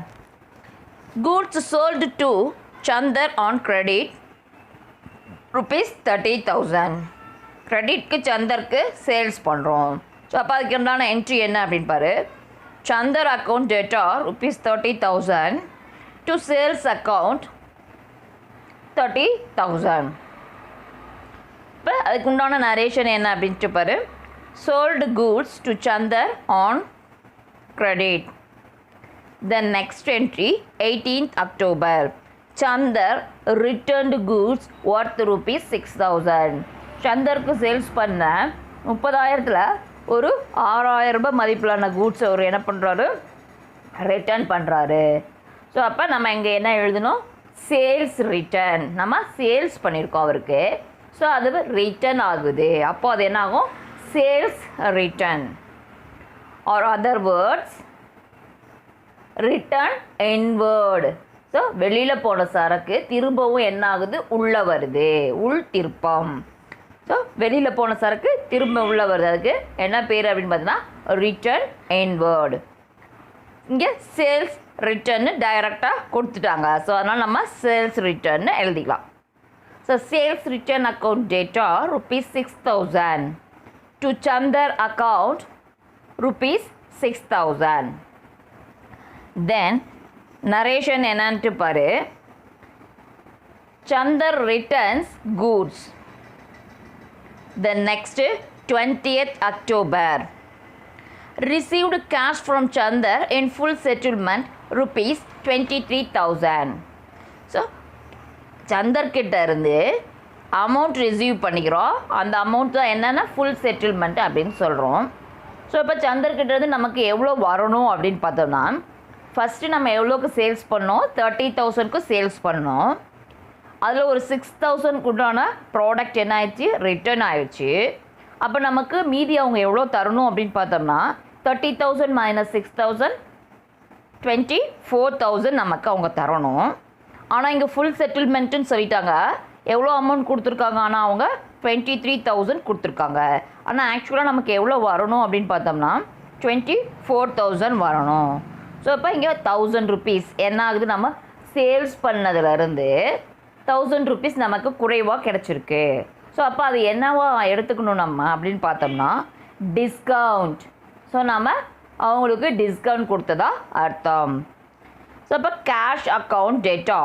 goods sold to Chandar on credit ₹30,000. கிரெடிட்க்கு சந்தருக்கு சேல்ஸ் பண்ணுறோம். ஸோ அப்போ அதுக்கு உண்டான என்ட்ரி என்ன அப்படின்னு பாரு. Chandar account debtor ₹30,000 to sales account 30,000. இப்போ அதுக்கு உண்டான நரேஷன் என்ன அப்படின்ட்டு பாரு. Sold goods to Chandar on credit. The next entry 18th October, Chandar returned goods worth ₹6,000. சந்தருக்கு sales பண்ண 30,000ல் ஒரு ₹6,000 மதிப்பிலான கூட்ஸ் அவர் என்ன பண்ணுறாரு, ரிட்டர்ன் பண்ணுறாரு. ஸோ அப்போ நம்ம இங்கே என்ன எழுதணும், சேல்ஸ் ரிட்டர்ன். நம்ம சேல்ஸ் பண்ணியிருக்கோம் அவருக்கு, ஸோ அது ரிட்டர்ன் ஆகுது. அப்போ அது என்ன ஆகும், sales return. Or other words return inward. So வெளியில் போன சரக்கு திரும்பவும் என்ன ஆகுது, உள்ளே வருது, உள் திருப்பம். ஸோ வெளியில் போன சரக்கு திரும்ப உள்ளே வருது, அதுக்கு என்ன பேர் அப்படின்னு பார்த்தீங்கன்னா ரிட்டர்ன் இன்வேர்டு. இங்கே சேல்ஸ் ரிட்டர்னு டைரெக்டாக கொடுத்துட்டாங்க, ஸோ அதனால் நம்ம சேல்ஸ் ரிட்டர்ன்னு எழுதிக்கலாம். So sales return account debtor ₹6,000 to Chandar account ₹6,000. Then narration என்னன்ட்டு பாரு. Chandar returns goods. The next 20th October, received cash from Chandar in full settlement ₹23,000. So சந்தர்கிட்ட இருந்து அமௌண்ட் ரிசீவ் பண்ணிக்கிறோம், அந்த அமௌண்ட் தான் என்னென்னா ஃபுல் செட்டில்மெண்ட் அப்படின்னு சொல்கிறோம். ஸோ இப்போ சந்தர்கிட்ட இருந்து நமக்கு எவ்வளோ வரணும் அப்படின்னு பார்த்தோம்னா, ஃபஸ்ட்டு நம்ம எவ்வளோக்கு சேல்ஸ் பண்ணோம், 30,000க்கு சேல்ஸ் பண்ணோம். அதில் ஒரு 6,000 உண்டான ப்ராடக்ட் என்ன ஆயிடுச்சு, ரிட்டர்ன் ஆயிடுச்சு. அப்போ நமக்கு மீதி அவங்க எவ்வளோ தரணும் அப்படின்னு பார்த்தோம்னா 30,000 - 6,000 24,000 நமக்கு அவங்க தரணும். ஆனால் இங்கே ஃபுல் செட்டில்மெண்ட்டுன்னு சொல்லிட்டாங்க. எவ்வளோ அமௌண்ட் கொடுத்துருக்காங்க, ஆனால் அவங்க 23,000 கொடுத்துருக்காங்க. ஆனால் ஆக்சுவலாக நமக்கு எவ்வளோ வரணும் அப்படின்னு பார்த்தோம்னா 24,000 வரணும். ஸோ இப்போ இங்கே ₹1,000 என்ன ஆகுது, நம்ம சேல்ஸ் பண்ணதுலேருந்து ₹1,000 நமக்கு குறைவாக கிடச்சிருக்கு. ஸோ அப்போ அது என்னவா எடுத்துக்கணும் நம்ம அப்படின்னு பார்த்தோம்னா டிஸ்கவுண்ட். ஸோ நம்ம அவங்களுக்கு டிஸ்கவுண்ட் கொடுத்ததா அர்த்தம். ஸோ அப்போ cash account data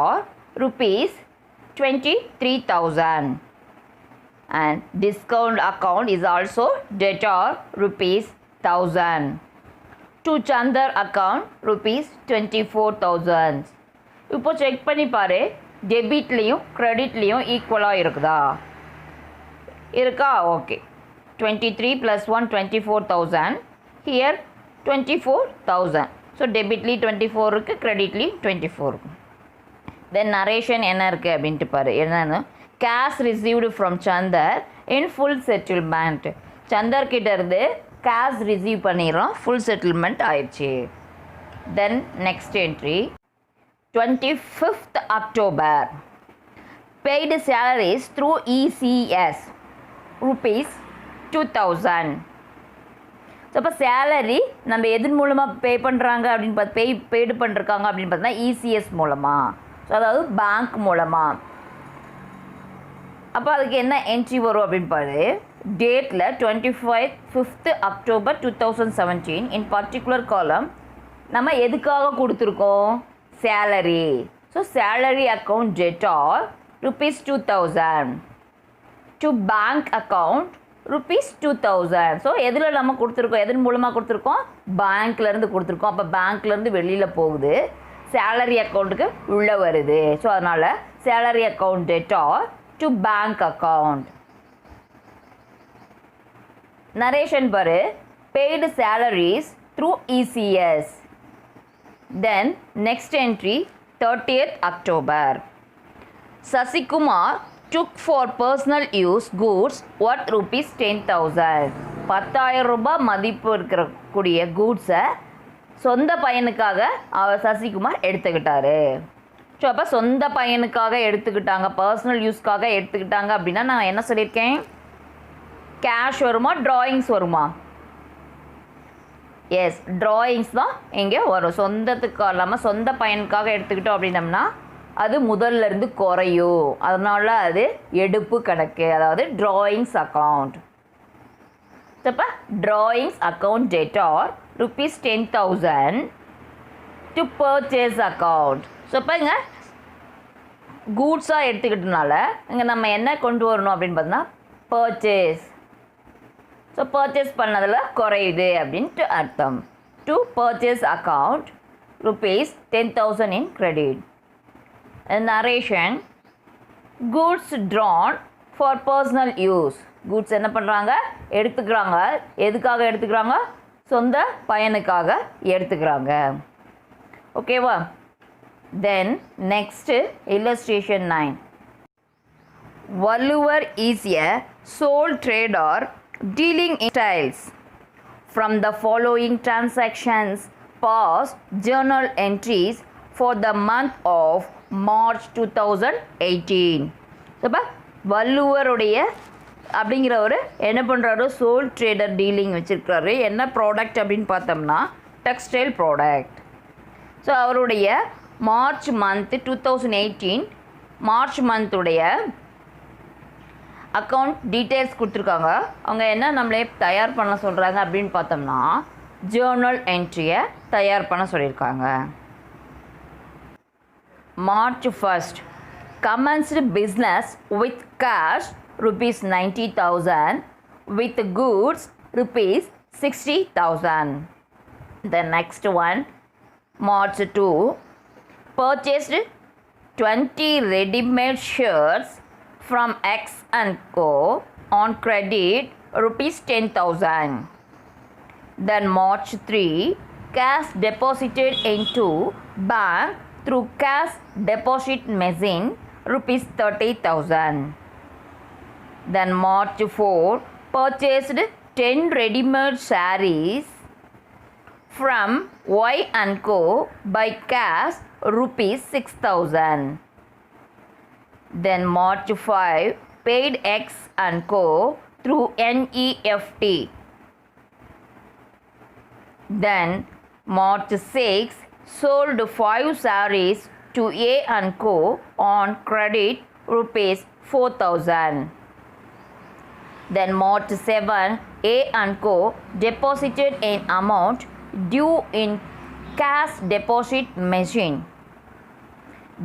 ₹23,000 and discount account is also debtor ₹1,000 to Chandar account ₹24,000. இப்போ செக் பண்ணி பாரு, டெபிட்லேயும் க்ரெடிட்லேயும் ஈக்குவலாக இருக்குதா, இருக்கா? ஓகே. 23 + 1 24,000, ஹியர் 24,000. ஸோ டெபிட்லேயும் 24 இருக்குது, க்ரெடிட்லேயும் 24 இருக்குது. தென் நரேஷன் என்ன இருக்குது அப்படின்ட்டு பாரு. என்னென்னு, cash received from Chandar in full settlement. சந்தர்கிட்ட இருந்து கேஷ் ரிசீவ் பண்ணிடுறோம், ஃபுல் செட்டில்மெண்ட் ஆயிடுச்சு. Then next entry 25th October, paid salaries through ECS ₹2,000. So அப்போ சேலரி நம்ம எதன் மூலமாக பே பண்ணுறாங்க அப்படின்னு பெய்டு பண்ணிருக்காங்க அப்படின்னு பார்த்தீங்கன்னா ECS மூலமாக, ஸோ அதாவது பேங்க் மூலமாக. அப்போ அதுக்கு என்ன என்ட்ரி வரும் அப்படின்னு பாரு. டேட்டில் 25th October 2017 இன் பர்டிகுலர் காலம் நம்ம எதுக்காக கொடுத்துருக்கோம், salary. So salary account debtor ₹2,000 to bank account ₹2,000. So எதில் நம்ம கொடுத்துருக்கோம், எதன் மூலமாக கொடுத்துருக்கோம், பேங்க்லேருந்து கொடுத்துருக்கோம். அப்போ பேங்க்லேருந்து வெளியில் போகுது, சேலரி அக்கௌண்ட்டுக்கு உள்ளே வருது. ஸோ அதனால் salary account debtor to bank account. Narration பாரு. Paid salaries through ECS. Then next entry 30th October, Sasikumar took for personal use goods worth rupees 10,000. 10,000 ரூபாய் மதிப்பு இருக்கக்கூடிய கூட்ஸை சொந்த பையனுக்காக அவர் சசிகுமார் எடுத்துக்கிட்டாரு. ஸோ அப்போ சொந்த பையனுக்காக எடுத்துக்கிட்டாங்க, பர்சனல் யூஸ்க்காக எடுத்துக்கிட்டாங்க அப்படின்னா நான் என்ன சொல்லியிருக்கேன்? கேஷ் வருமா, ட்ராயிங்ஸ் வருமா? எஸ், ட்ராயிங்ஸ் தான் இங்கே வரும். சொந்தத்துக்கு இல்லாமல் சொந்த பையனுக்காக எடுத்துக்கிட்டோம் அப்படின்னம்னா அது முதல்ல இருந்து குறையும். அதனால அது எடுப்பு கணக்கு, அதாவது ட்ராயிங்ஸ் அக்கௌண்ட். இப்போ drawings account debtor rupees 10,000 to purchase account. So இப்போ இங்கே கூட்ஸாக எடுத்துக்கிட்டனால இங்கே நம்ம என்ன கொண்டு வரணும் அப்படின்னு பார்த்தோன்னா பர்ச்சேஸ். ஸோ பர்ச்சேஸ் பண்ணதில் குறையுது அப்படின்ட்டு அர்த்தம். To purchase account rupees 10,000 in credit. Narration goods drawn for personal use. Goods என்ன பண்ணுறாங்க? எடுத்துக்கிறாங்க. எதுக்காக எடுத்துக்கிறாங்க? சொந்த பயனுக்காக எடுத்துக்கிறாங்க. ஓகேவா? Then next illustration 9. Valluvar is a sole trader dealing in textiles. From the following transactions past journal entries for the month of March 2018. அப்போ வள்ளுவருடைய அப்படிங்கிறவர் என்ன பண்ணுறாரு? சோல் ட்ரேடர் டீலிங் வச்சுருக்காரு. என்ன ப்ராடக்ட் அப்படின்னு பார்த்தோம்னா டெக்ஸ்டைல் ப்ராடக்ட். ஸோ அவருடைய மார்ச் மந்த்து 2018 மார்ச் மந்த்துடைய அக்கௌண்ட் டீட்டெயில்ஸ் கொடுத்துருக்காங்க. அவங்க என்ன நம்மளே தயார் பண்ண சொல்கிறாங்க அப்படின்னு பார்த்தோம்னா ஜேர்னல் என்ட்ரியை தயார் பண்ண சொல்லியிருக்காங்க. March 1st, commenced business with cash rupees 90,000, with goods rupees 60,000. The next one, March 2, purchased 20 ready-made shirts from X and Co on credit rupees 10,000. Then March 3, cash deposited into bank through cash deposit machine rupees 30,000. Then March 4, purchased 10 ready-made sarees from Y and Co by cash rupees 6,000. Then March 5, paid X and Co through NEFT. Then March 6, sold 5 sarees to A and Co on credit rupees 4,000. Then March 7, A and Co deposited an amount due in cash deposit machine.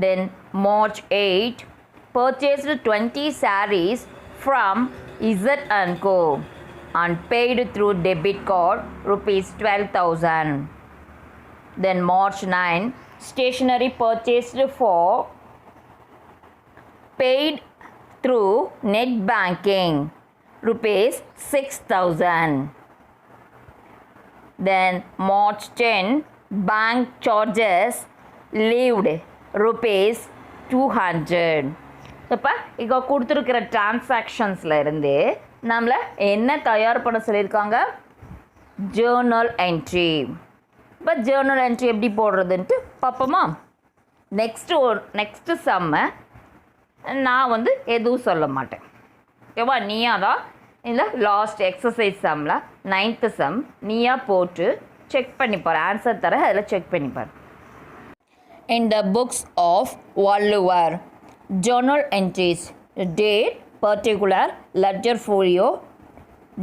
Then March 8, purchased 20 sarees from Z and Co and paid through debit card rupees 12,000. Then March 9, stationery purchased for paid through net banking rupees 6,000. Then March 10, bank charges leaved rupees 200. இப்போ இங்கே கொடுத்துருக்கிற டிரான்சாக்ஷன்ஸில் இருந்து நம்மளை என்ன தயார் பண்ண சொல்லியிருக்காங்க? Journal entry. இப்போ ஜேர்னல் என்ட்ரி எப்படி போடுறதுன்ட்டு பார்ப்போமா? நெக்ஸ்ட்டு சம்மை நான் எதுவும் சொல்ல மாட்டேன். ஓகேவா? நீயா தான் இல்லை லாஸ்ட் எக்ஸசைஸ் சம்மில் 9th சம் நீயா போட்டு செக் பண்ணிப்பார். ஆன்சர் தர அதில் check பண்ணிப்பார். In the books of Valluvar, journal entries, date, particular, ledger folio,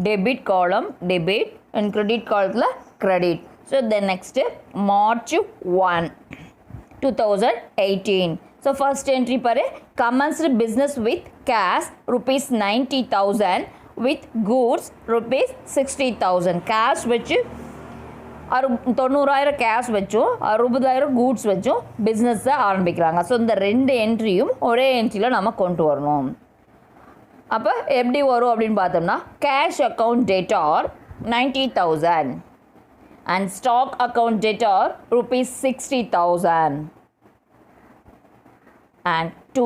debit column, debit, and credit column, credit. So the next March 1, 2018. So first entry pare commenced business with cash rupees 90,000 with goods rupees 60,000. cash வச்சு 90,000 cash வச்சும் 60,000 goods வச்சும் பிஸ்னஸை ஆரம்பிக்கிறாங்க. So இந்த 2 என்ட்ரியும் ஒரே என்ட்ரியில் நம்ம கொண்டு வரணும். அப்போ எப்படி வரும் அப்படின்னு பார்த்தோம்னா cash account debtor 90,000 and stock account debtor rupees 60,000 and to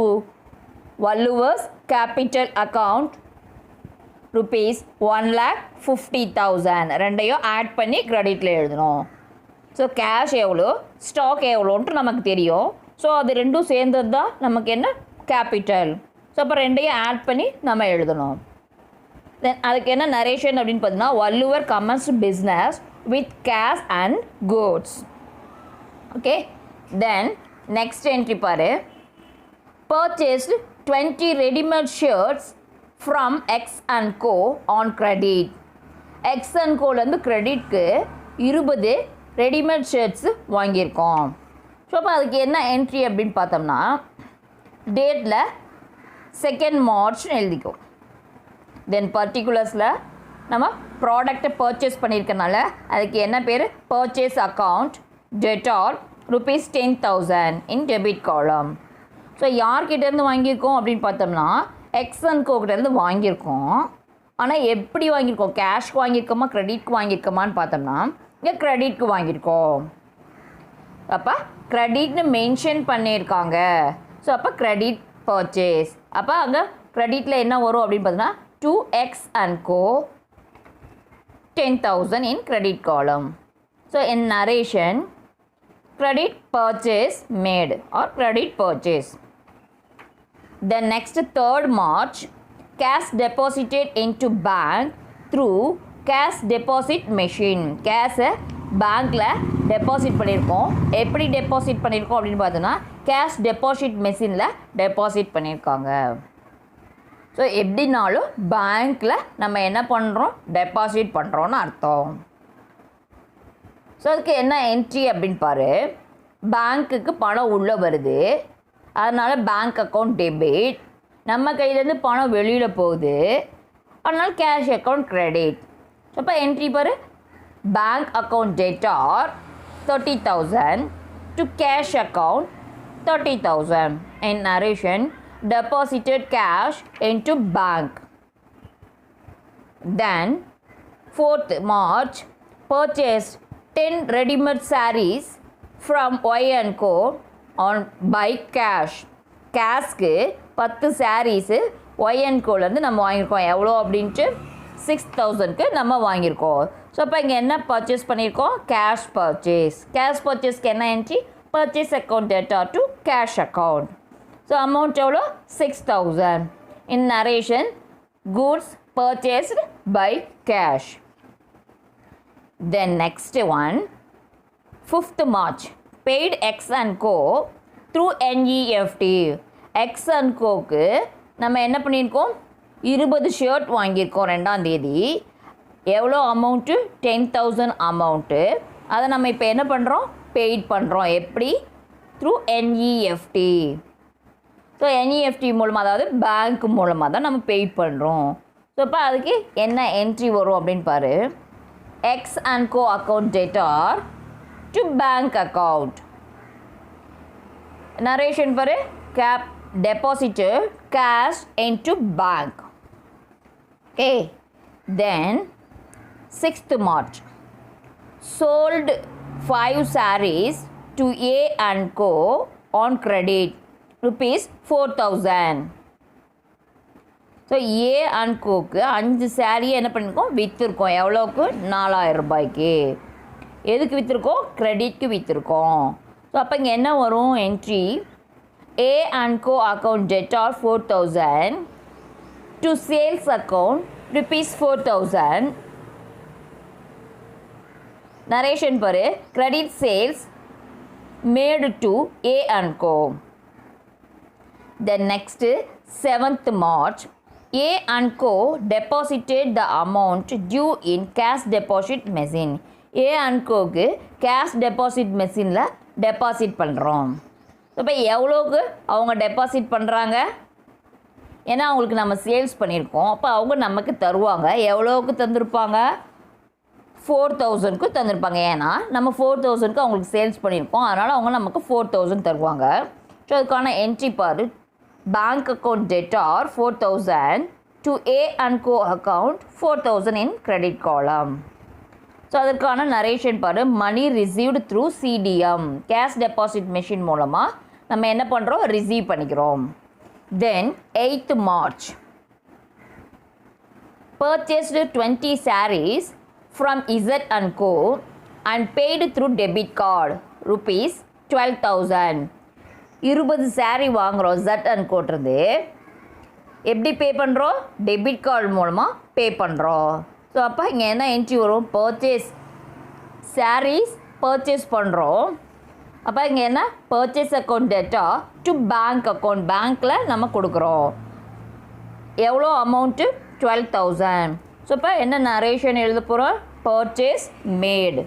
Valluvar's capital account rupees 1,50,000 ரெண்டையும் ஆட் பண்ணி கிரெடிட்டில் எழுதணும். ஸோ கேஷ் எவ்வளோ, ஸ்டாக் எவ்வளோன்ட்டு நமக்கு தெரியும். ஸோ அது ரெண்டும் சேர்ந்தது தான் நமக்கு என்ன கேபிட்டல். ஸோ அப்போ ரெண்டையும் ஆட் பண்ணி நம்ம எழுதணும். தென் அதுக்கு என்ன நரேஷன் அப்படின்னு பார்த்தீங்கன்னா, Valluvar commenced business with cash and goods. Okay, then next entry பாரு. Purchased 20 readymade shirts from X and go on credit. X and கோலேருந்து கிரெடிட்க்கு 20 ரெடிமேட் ஷர்ட்ஸு வாங்கியிருக்கோம். ஸோ அப்போ அதுக்கு என்ன என்ட்ரி அப்படின்னு பார்த்தோம்னா, டேட்டில் 2nd மார்ச்னு எழுதிக்கும். தென் பர்டிகுலர்ஸில் நம்ம ப்ராடக்டை பர்ச்சேஸ் பண்ணியிருக்கனால அதுக்கு என்ன பேர், பர்ச்சேஸ் அக்கௌண்ட் டெட்டார் ₹10,000 இன் டெபிட் காலம். ஸோ யார்கிட்டேருந்து வாங்கியிருக்கோம் அப்படின்னு பார்த்தோம்னா, எக்ஸ் அண்ட் கோக்கிட்டேருந்து வாங்கியிருக்கோம். ஆனால் எப்படி வாங்கியிருக்கோம், கேஷ்க்கு வாங்கியிருக்கோமா கிரெடிட்க்கு வாங்கியிருக்கோமான்னு பார்த்தோம்னா, இங்கே கிரெடிட்க்கு வாங்கியிருக்கோம். அப்போ கிரெடிட்னு மென்ஷன் பண்ணியிருக்காங்க. ஸோ அப்போ கிரெடிட் பர்ச்சேஸ். அப்போ அங்கே கிரெடிட்டில் என்ன வரும் அப்படின்னு பார்த்தோம்னா, 2x and co 10,000 in credit column. So in narration, credit purchase made or credit purchase. The next 3rd March, cash deposited into bank through cash deposit machine. Cash பேங்க்கில் deposit பண்ணியிருக்கோம். எப்படி deposit பண்ணியிருக்கோம் அப்படின்னு பார்த்தோன்னா, கேஷ் டெபாசிட் மெஷினில் deposit பண்ணியிருக்காங்க. So எப்படினாலும் பேங்க்கில் நம்ம என்ன பண்ணுறோம், டெபாசிட் பண்ணுறோன்னு அர்த்தம். ஸோ அதுக்கு என்ன என்ட்ரி அப்படின்னு பாரு. பேங்க்குக்கு பணம் உள்ளே வருது, அதனால் பேங்க் அக்கௌண்ட் டெபிட். நம்ம கையிலேருந்து பணம் வெளியில் போகுது, அதனால் கேஷ் அக்கௌண்ட் கிரெடிட். ஸோ அப்போ என்ட்ரி பாரு, bank account debtor 30,000 to cash account 30,000. In narration, deposited cash into bank. Then 4th March, purchased 10 ready-made sarees from Y and Co on by cash. கேஷ்க்கு 10 saris Y and கோலேருந்து நம்ம வாங்கியிருக்கோம். எவ்வளோ அப்படின்ட்டு 6,000க்கு நம்ம வாங்கியிருக்கோம். ஸோ அப்போ இங்கே என்ன பர்ச்சேஸ் பண்ணியிருக்கோம், கேஷ் பர்ச்சேஸ். கேஷ் பர்ச்சேஸ்க்கு என்ன entry, purchase account debtor to cash account. So amount எவ்வளோ, 6,000. In narration, goods purchased by cash. Then next one, 5th March, paid X and Co through NEFT. X and Coக்கு நம்ம என்ன பண்ணியிருக்கோம், 20 shirt வாங்கியிருக்கோம் 2ஆம் தேதி. எவ்வளோ அமௌண்ட்டு, 10,000 அமௌண்ட்டு. அதை நம்ம இப்போ என்ன பண்ணுறோம், பெய்ட் பண்ணுறோம். எப்படி, த்ரூ NEFT. ஸோ NEFT மூலமாக, அதாவது பேங்க் மூலமாக தான் நம்ம பெய்ட் பண்ணுறோம். ஸோ இப்போ அதுக்கு என்ன என்ட்ரி வரும் அப்படின்னு பாரு. X and go account debtor to bank account. Narration பாரு, கேப் deposited cash into bank. Okay, then 6th March, sold 5 sarees to A and Co on credit ₹4,000. So A and கோக்கு 5 சாரியை என்ன பண்ணியிருக்கோம், விற்றுருக்கோம். எவ்வளோக்கு, 4,000 ரூபாய்க்கு. எதுக்கு விற்றுருக்கோம், கிரெடிட்க்கு விற்றுருக்கோம். ஸோ அப்போ இங்கே என்ன வரும் entry, A and Co account debtor 4,000 to sales account ₹4,000. Narration பாரு, credit sales made to A and Co. Then next 7th March, A and Co deposited the amount due in cash deposit machine. A and Coக்கு cash deposit machineல deposit பண்ணுறோம். இப்போ எவ்வளோக்கு அவங்க deposit பண்ணுறாங்க, ஏன்னா அவங்களுக்கு நம்ம சேல்ஸ் பண்ணியிருக்கோம். அப்போ அவங்க நமக்கு தருவாங்க. எவ்வளோவுக்கு தந்திருப்பாங்க, 4,000க்கு தந்திருப்பாங்க. ஏன்னா நம்ம 4,000க்கு அவங்களுக்கு சேல்ஸ் பண்ணியிருக்கோம், அதனால் அவங்க நமக்கு 4,000 தருவாங்க. ஸோ அதுக்கான என்ட்ரி பாரு, bank account debtor 4,000 to A and Co account 4,000 in credit column. So அதற்கான நரேஷன் பாரு, money received through CDM, cash deposit machine மூலமாக நம்ம என்ன பண்ணுறோம், ரிசீவ் பண்ணிக்கிறோம். Then 8th March. Purchased 20 sarees from Z and Co and paid through debit card rupees 12,000. 20 saree வாங்குறோம் Z and Co இருந்து எப்படி பே பண்ணுறோம்? டெபிட் கார்டு மூலமாக பே பண்ணுறோம். ஸோ அப்போ இங்கே என்ன என்ட்ரி வரும்? பர்ச்சேஸ் சாரீஸ் பர்ச்சேஸ் பண்ணுறோம். அப்போ இங்கே என்ன? Purchase account debtor to bank account, பேங்க்கில் நம்ம கொடுக்குறோம். எவ்வளோ அமௌண்ட்டு? 12,000. ஸோ இப்போ என்ன நரேஷன் எழுத போகிறோம்? Purchase Medu.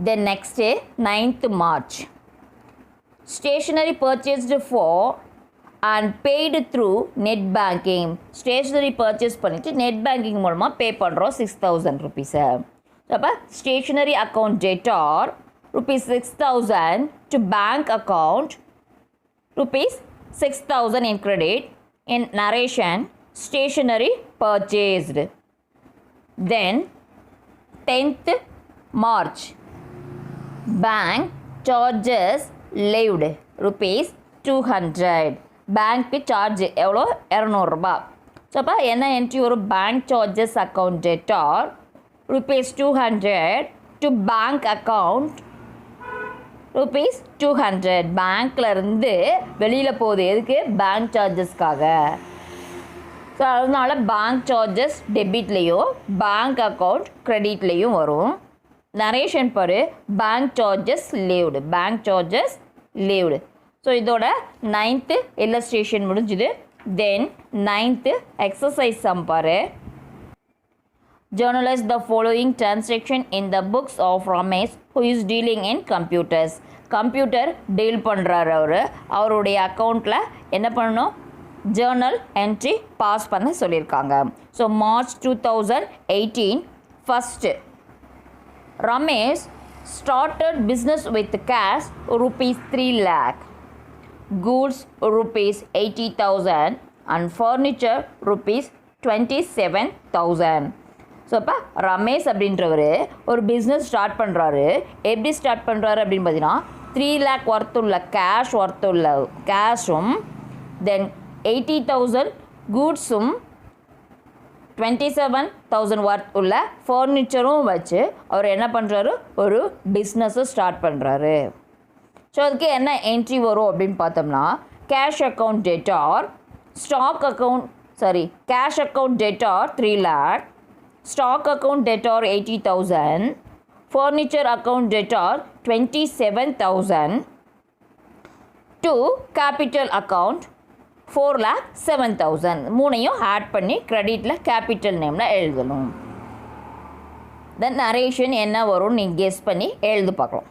Then next 9th March. Stationery purchased for and paid through net banking. Stationery purchase பண்ணிட்டு net banking மூலமாக பே பண்ணுறோம் 6,000 rupees. அப்போ stationery account debtor rupees 6,000 to bank account rupees 6,000 in credit. In narration, stationery purchased. Then 10th March. Bank charges levied rupees 200. Bank charge எவ்வளோ? 200 ரூபா. So அப்போ என்ன entry வரும்? Bank charges account debtor rupees 200 to bank account rupees 200. பேங்க்கில் இருந்து வெளியில் போகுது. எதுக்கு? பேங்க் சார்ஜஸ்க்காக. ஸோ அதனால பேங்க் சார்ஜஸ் டெபிட்லேயும் பேங்க் அக்கௌண்ட் க்ரெடிட்லேயும் வரும். நரேஷன் பாரு, bank charges leaved, bank charges leaved. So இதோட 9th illustration முடிஞ்சுது. தென் 9th exercise sum பாரு. Journalize the following transaction in the books of Ramesh who is dealing in computers. Computer deal பண்ணுறாரு அவருடைய அக்கௌண்ட்டில் என்ன பண்ணணும்? ஜேர்னல் என்ட்ரி பாஸ் பண்ண சொல்லியிருக்காங்க. So March 2018 first Ramesh started business with cash rupees 3 lakh. Goods rupees 80,000 and furniture rupees 27,000. So இப்போ ரமேஷ் அப்படின்றவர் ஒரு பிஸ்னஸ் ஸ்டார்ட் பண்ணுறாரு. எப்படி ஸ்டார்ட் பண்ணுறாரு அப்படின்னு பார்த்தீங்கன்னா 3 lakh ஒர்த்துள்ள கேஷ் ஒர்த்துள்ள கேஷும் தென் 80,000 கூட்ஸும் 27,000 ஒர்த் உள்ள ஃபர்னிச்சரும் வச்சு அவர் என்ன பண்ணுறாரு? ஒரு பிஸ்னஸை ஸ்டார்ட் பண்ணுறாரு. ஸோ அதுக்கு என்ன என்ட்ரி வரும் அப்படின்னு பார்த்தோம்னா cash account debtor stock account cash account debtor 3 lakh, stock account debtor 80,000, furniture account debtor 27,000 to capital account 4,07,000. மூணையும் ஆட் பண்ணி கிரெடிட்டில் கேபிட்டல் நேமில் எழுதணும். தென் நரேஷன் என்ன வரும் நீங்கள் கெஸ் பண்ணி எழுது பார்க்கலாம்.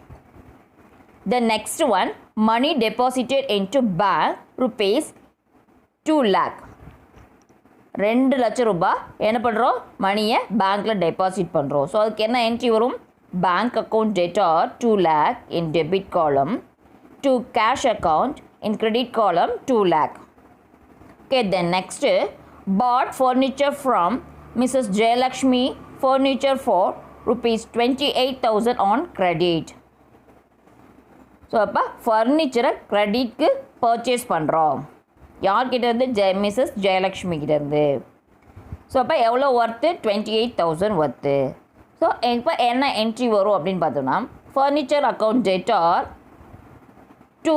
The next one, money deposited into bank rupees 2 lakh. 2 லட்சம் ரூபாய் என்ன பண்ணுறோம்? மணியை பேங்க்கில் டெபாசிட் பண்ணுறோம். ஸோ அதுக்கு என்ன என்ட்ரி வரும்? Bank account debtor 2 lakh in debit column to cash account in credit column 2 lakh. Okay, then next, bought furniture from Mrs. Jayalakshmi furniture for rupees 28,000 on credit. So அப்போ ஃபர்னிச்சரை க்ரெடிட்க்கு purchase பண்ணுறோம். யார்கிட்டேருந்து? Mrs ஜெயலக்ஷ்மிக்கிட்டேருந்து. So அப்போ எவ்வளோ worth? 28,000 worth. So இப்போ என்ன entry வரும் அப்படின்னு பார்த்தோம்னா furniture account debtor to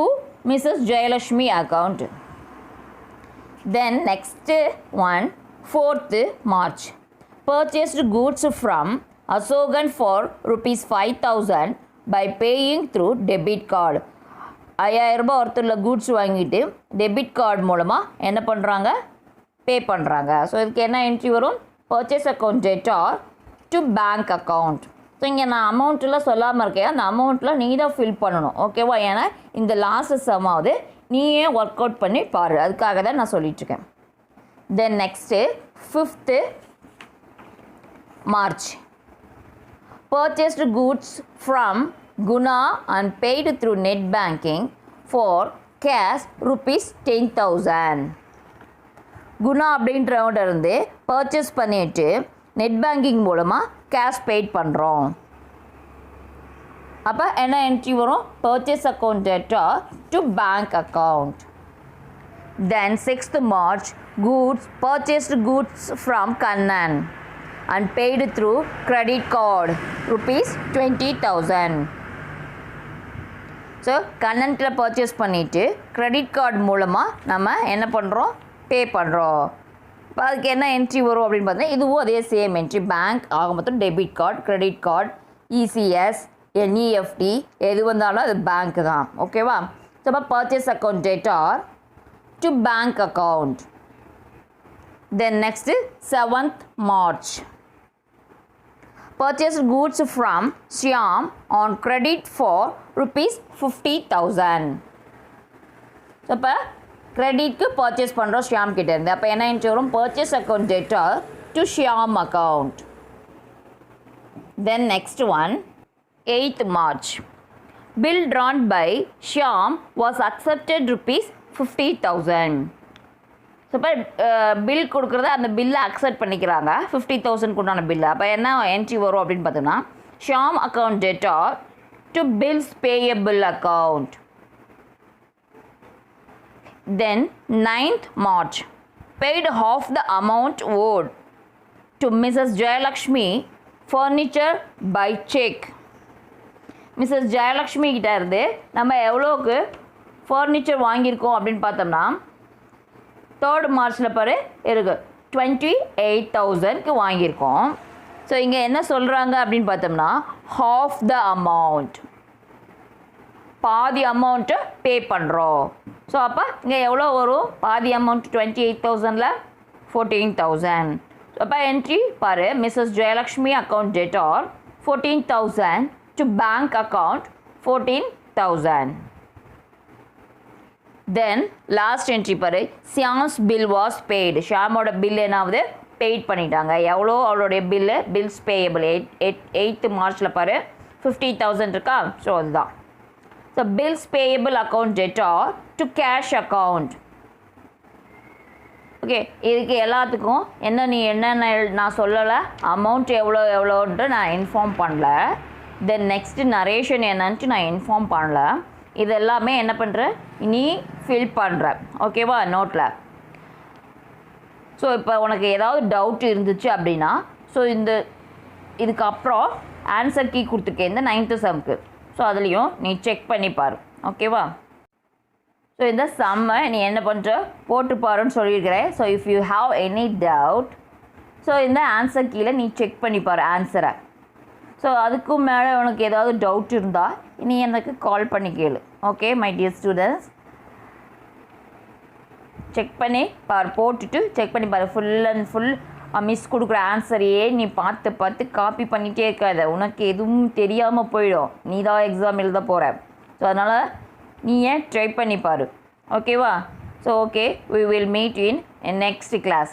Mrs Jayalakshmi account. Then next one 4th March. Purchased goods from Asogan for rupees 5,000 by paying through debit card. 5,000 ரூபாய் ஒருத்தருள்ள கூட்ஸ் வாங்கிட்டு டெபிட் கார்டு மூலமாக என்ன பண்ணுறாங்க? பே பண்ணுறாங்க. ஸோ இதுக்கு என்ன என்ட்ரி வரும்? Purchase account debtor to bank account. So இங்கே நான் அமௌண்ட்டெலாம் சொல்லாமல் இருக்கேன். அந்த அமௌண்ட்டில் நீ தான் ஃபில் பண்ணணும். ஓகேவா? ஏன்னா இந்த லாஸ்ட் சம்மாவது நீயே ஒர்க் அவுட் பண்ணி பாரு. அதுக்காக தான் நான் சொல்லிகிட்ருக்கேன். Then next 5th March. Purchased goods from Guna and paid through net banking for cash rupees 10,000. Guna அப்படின்றவங்க இருந்து பர்ச்சேஸ் பண்ணிவிட்டு நெட் பேங்கிங் மூலமாக கேஷ் பெய்ட் பண்ணுறோம். அப்போ என்ன என்ட்ரி வரும்? Purchase account debtor to bank account. Then 6th March, purchased goods from Kannan and paid through credit card rupees 20,000. ஸோ கண்ணன்கிட்ட பர்ச்சேஸ் பண்ணிவிட்டு கிரெடிட் கார்டு மூலமாக நம்ம என்ன பண்ணுறோம், பே பண்ணுறோம். இப்போ அதுக்கு என்ன என்ட்ரி வரும் அப்படின்னு பார்த்தீங்கன்னா இதுவும் அதே சேம் என்ட்ரி. பேங்க் ஆக மொத்தம் debit card, credit card, ECS, NEFT எது வந்தாலும் அது பேங்க் தான். ஓகேவா? ஸோ அப்போ purchase account debtor to bank account. Then next 7th March. Purchased goods from Shyam on credit for rupees 50,000. So இப்போ கிரெடிட்க்கு பர்ச்சேஸ் பண்ணுறோம் ஷியாம் கிட்டே இருந்து. அப்போ என்ன என்ட்ரி வரும், purchase account debtor to Shyam account. Then next one 8th March. Bill drawn by Shyam was accepted rupees 50,000. So இப்போ bill கொடுக்குறத அந்த பில்லை அக்செப்ட் பண்ணிக்கிறாங்க 50,000 உண்டான பில்லு. அப்போ என்ன என்ட்ரி வரும் அப்படின்னு பார்த்தோம்னா Shyam account debtor to bills payable account. Then 9th March. Paid half the amount owed to Mrs. Jayalakshmi furniture by check. Mrs. Jayalakshmi கிட்ட இருந்து நம்ம எவ்வளோக்கு ஃபர்னிச்சர் வாங்கியிருக்கோம் அப்படின்னு பார்த்தோம்னா 3rd Marchல பாரு இருக்கு 28,000க்கு வாங்கியிருக்கோம். ஸோ இங்கே என்ன சொல்கிறாங்க அப்படின்னு பார்த்தோம்னா half the amount, பாதி அமௌண்ட்டை பே பண்ணுறோம். ஸோ அப்போ இங்கே எவ்வளோ வரும், பாதி அமௌண்ட் 28,000ல் 14,000. அப்போ என்ட்ரி பாரு Mrs Jayalakshmi account debtor 14,000 to bank account 14,000. Then last entry பாரு சியாம்ஸ் பில் வாஸ் பெய்டு. ஷியாமோட பில் என்னாவது பெய்ட் பண்ணிட்டாங்க. எவ்வளோ அவளுடைய பில்ஸ் பேயபிள் 8th Marchல பாரு 50,000 இருக்கா. ஸோ அதுதான். So bills payable account debtor to cash account. Okay, இதுக்கு எல்லாத்துக்கும் என்னென்ன நான் சொல்லலை, அமௌண்ட் எவ்வளோன்ட்டு நான் இன்ஃபார்ம் பண்ணல. தென் நெக்ஸ்ட்டு நரேஷன் என்னன்ட்டு நான் இன்ஃபார்ம் பண்ணல. இது எல்லாமே என்ன பண்ணுறேன் நீ ஃபில் பண்ணுற. ஓகேவா, நோட்டில். ஸோ இப்போ உனக்கு ஏதாவது டவுட் இருந்துச்சு அப்படின்னா ஸோ இதுக்கப்புறம் ஆன்சர் கீ கொடுத்துருக்கேன் இந்த 9th சம்க்கு. ஸோ அதுலேயும் நீ செக் பண்ணிப்பார். ஓகேவா? ஸோ இந்த சம்மை நீ என்ன பண்ணுற போட்டு பாருன்னு சொல்லியிருக்கிறேன். So if you have any doubt so இந்த ஆன்சர் கீழே நீ செக் பண்ணிப்பார் ஆன்சரை. ஸோ அதுக்கும் மேலே உனக்கு ஏதாவது டவுட் இருந்தால் நீ எனக்கு கால் பண்ணி கேளு. Okay my dear students, check பண்ணி பார், போட்டுட்டு செக் பண்ணி பாரு. ஃபுல் அண்ட் ஃபுல் மிஸ் கொடுக்குற ஆன்சரையே நீ பார்த்து காப்பி பண்ணிகிட்டே இருக்காத. உனக்கு எதுவும் தெரியாமல் போயிடும், நீ தான் எக்ஸாம் எழுத போகிற. ஸோ அதனால் நீ ஏன் ட்ரை பண்ணி பாரு. ஓகேவா? So okay, we will meet in next class.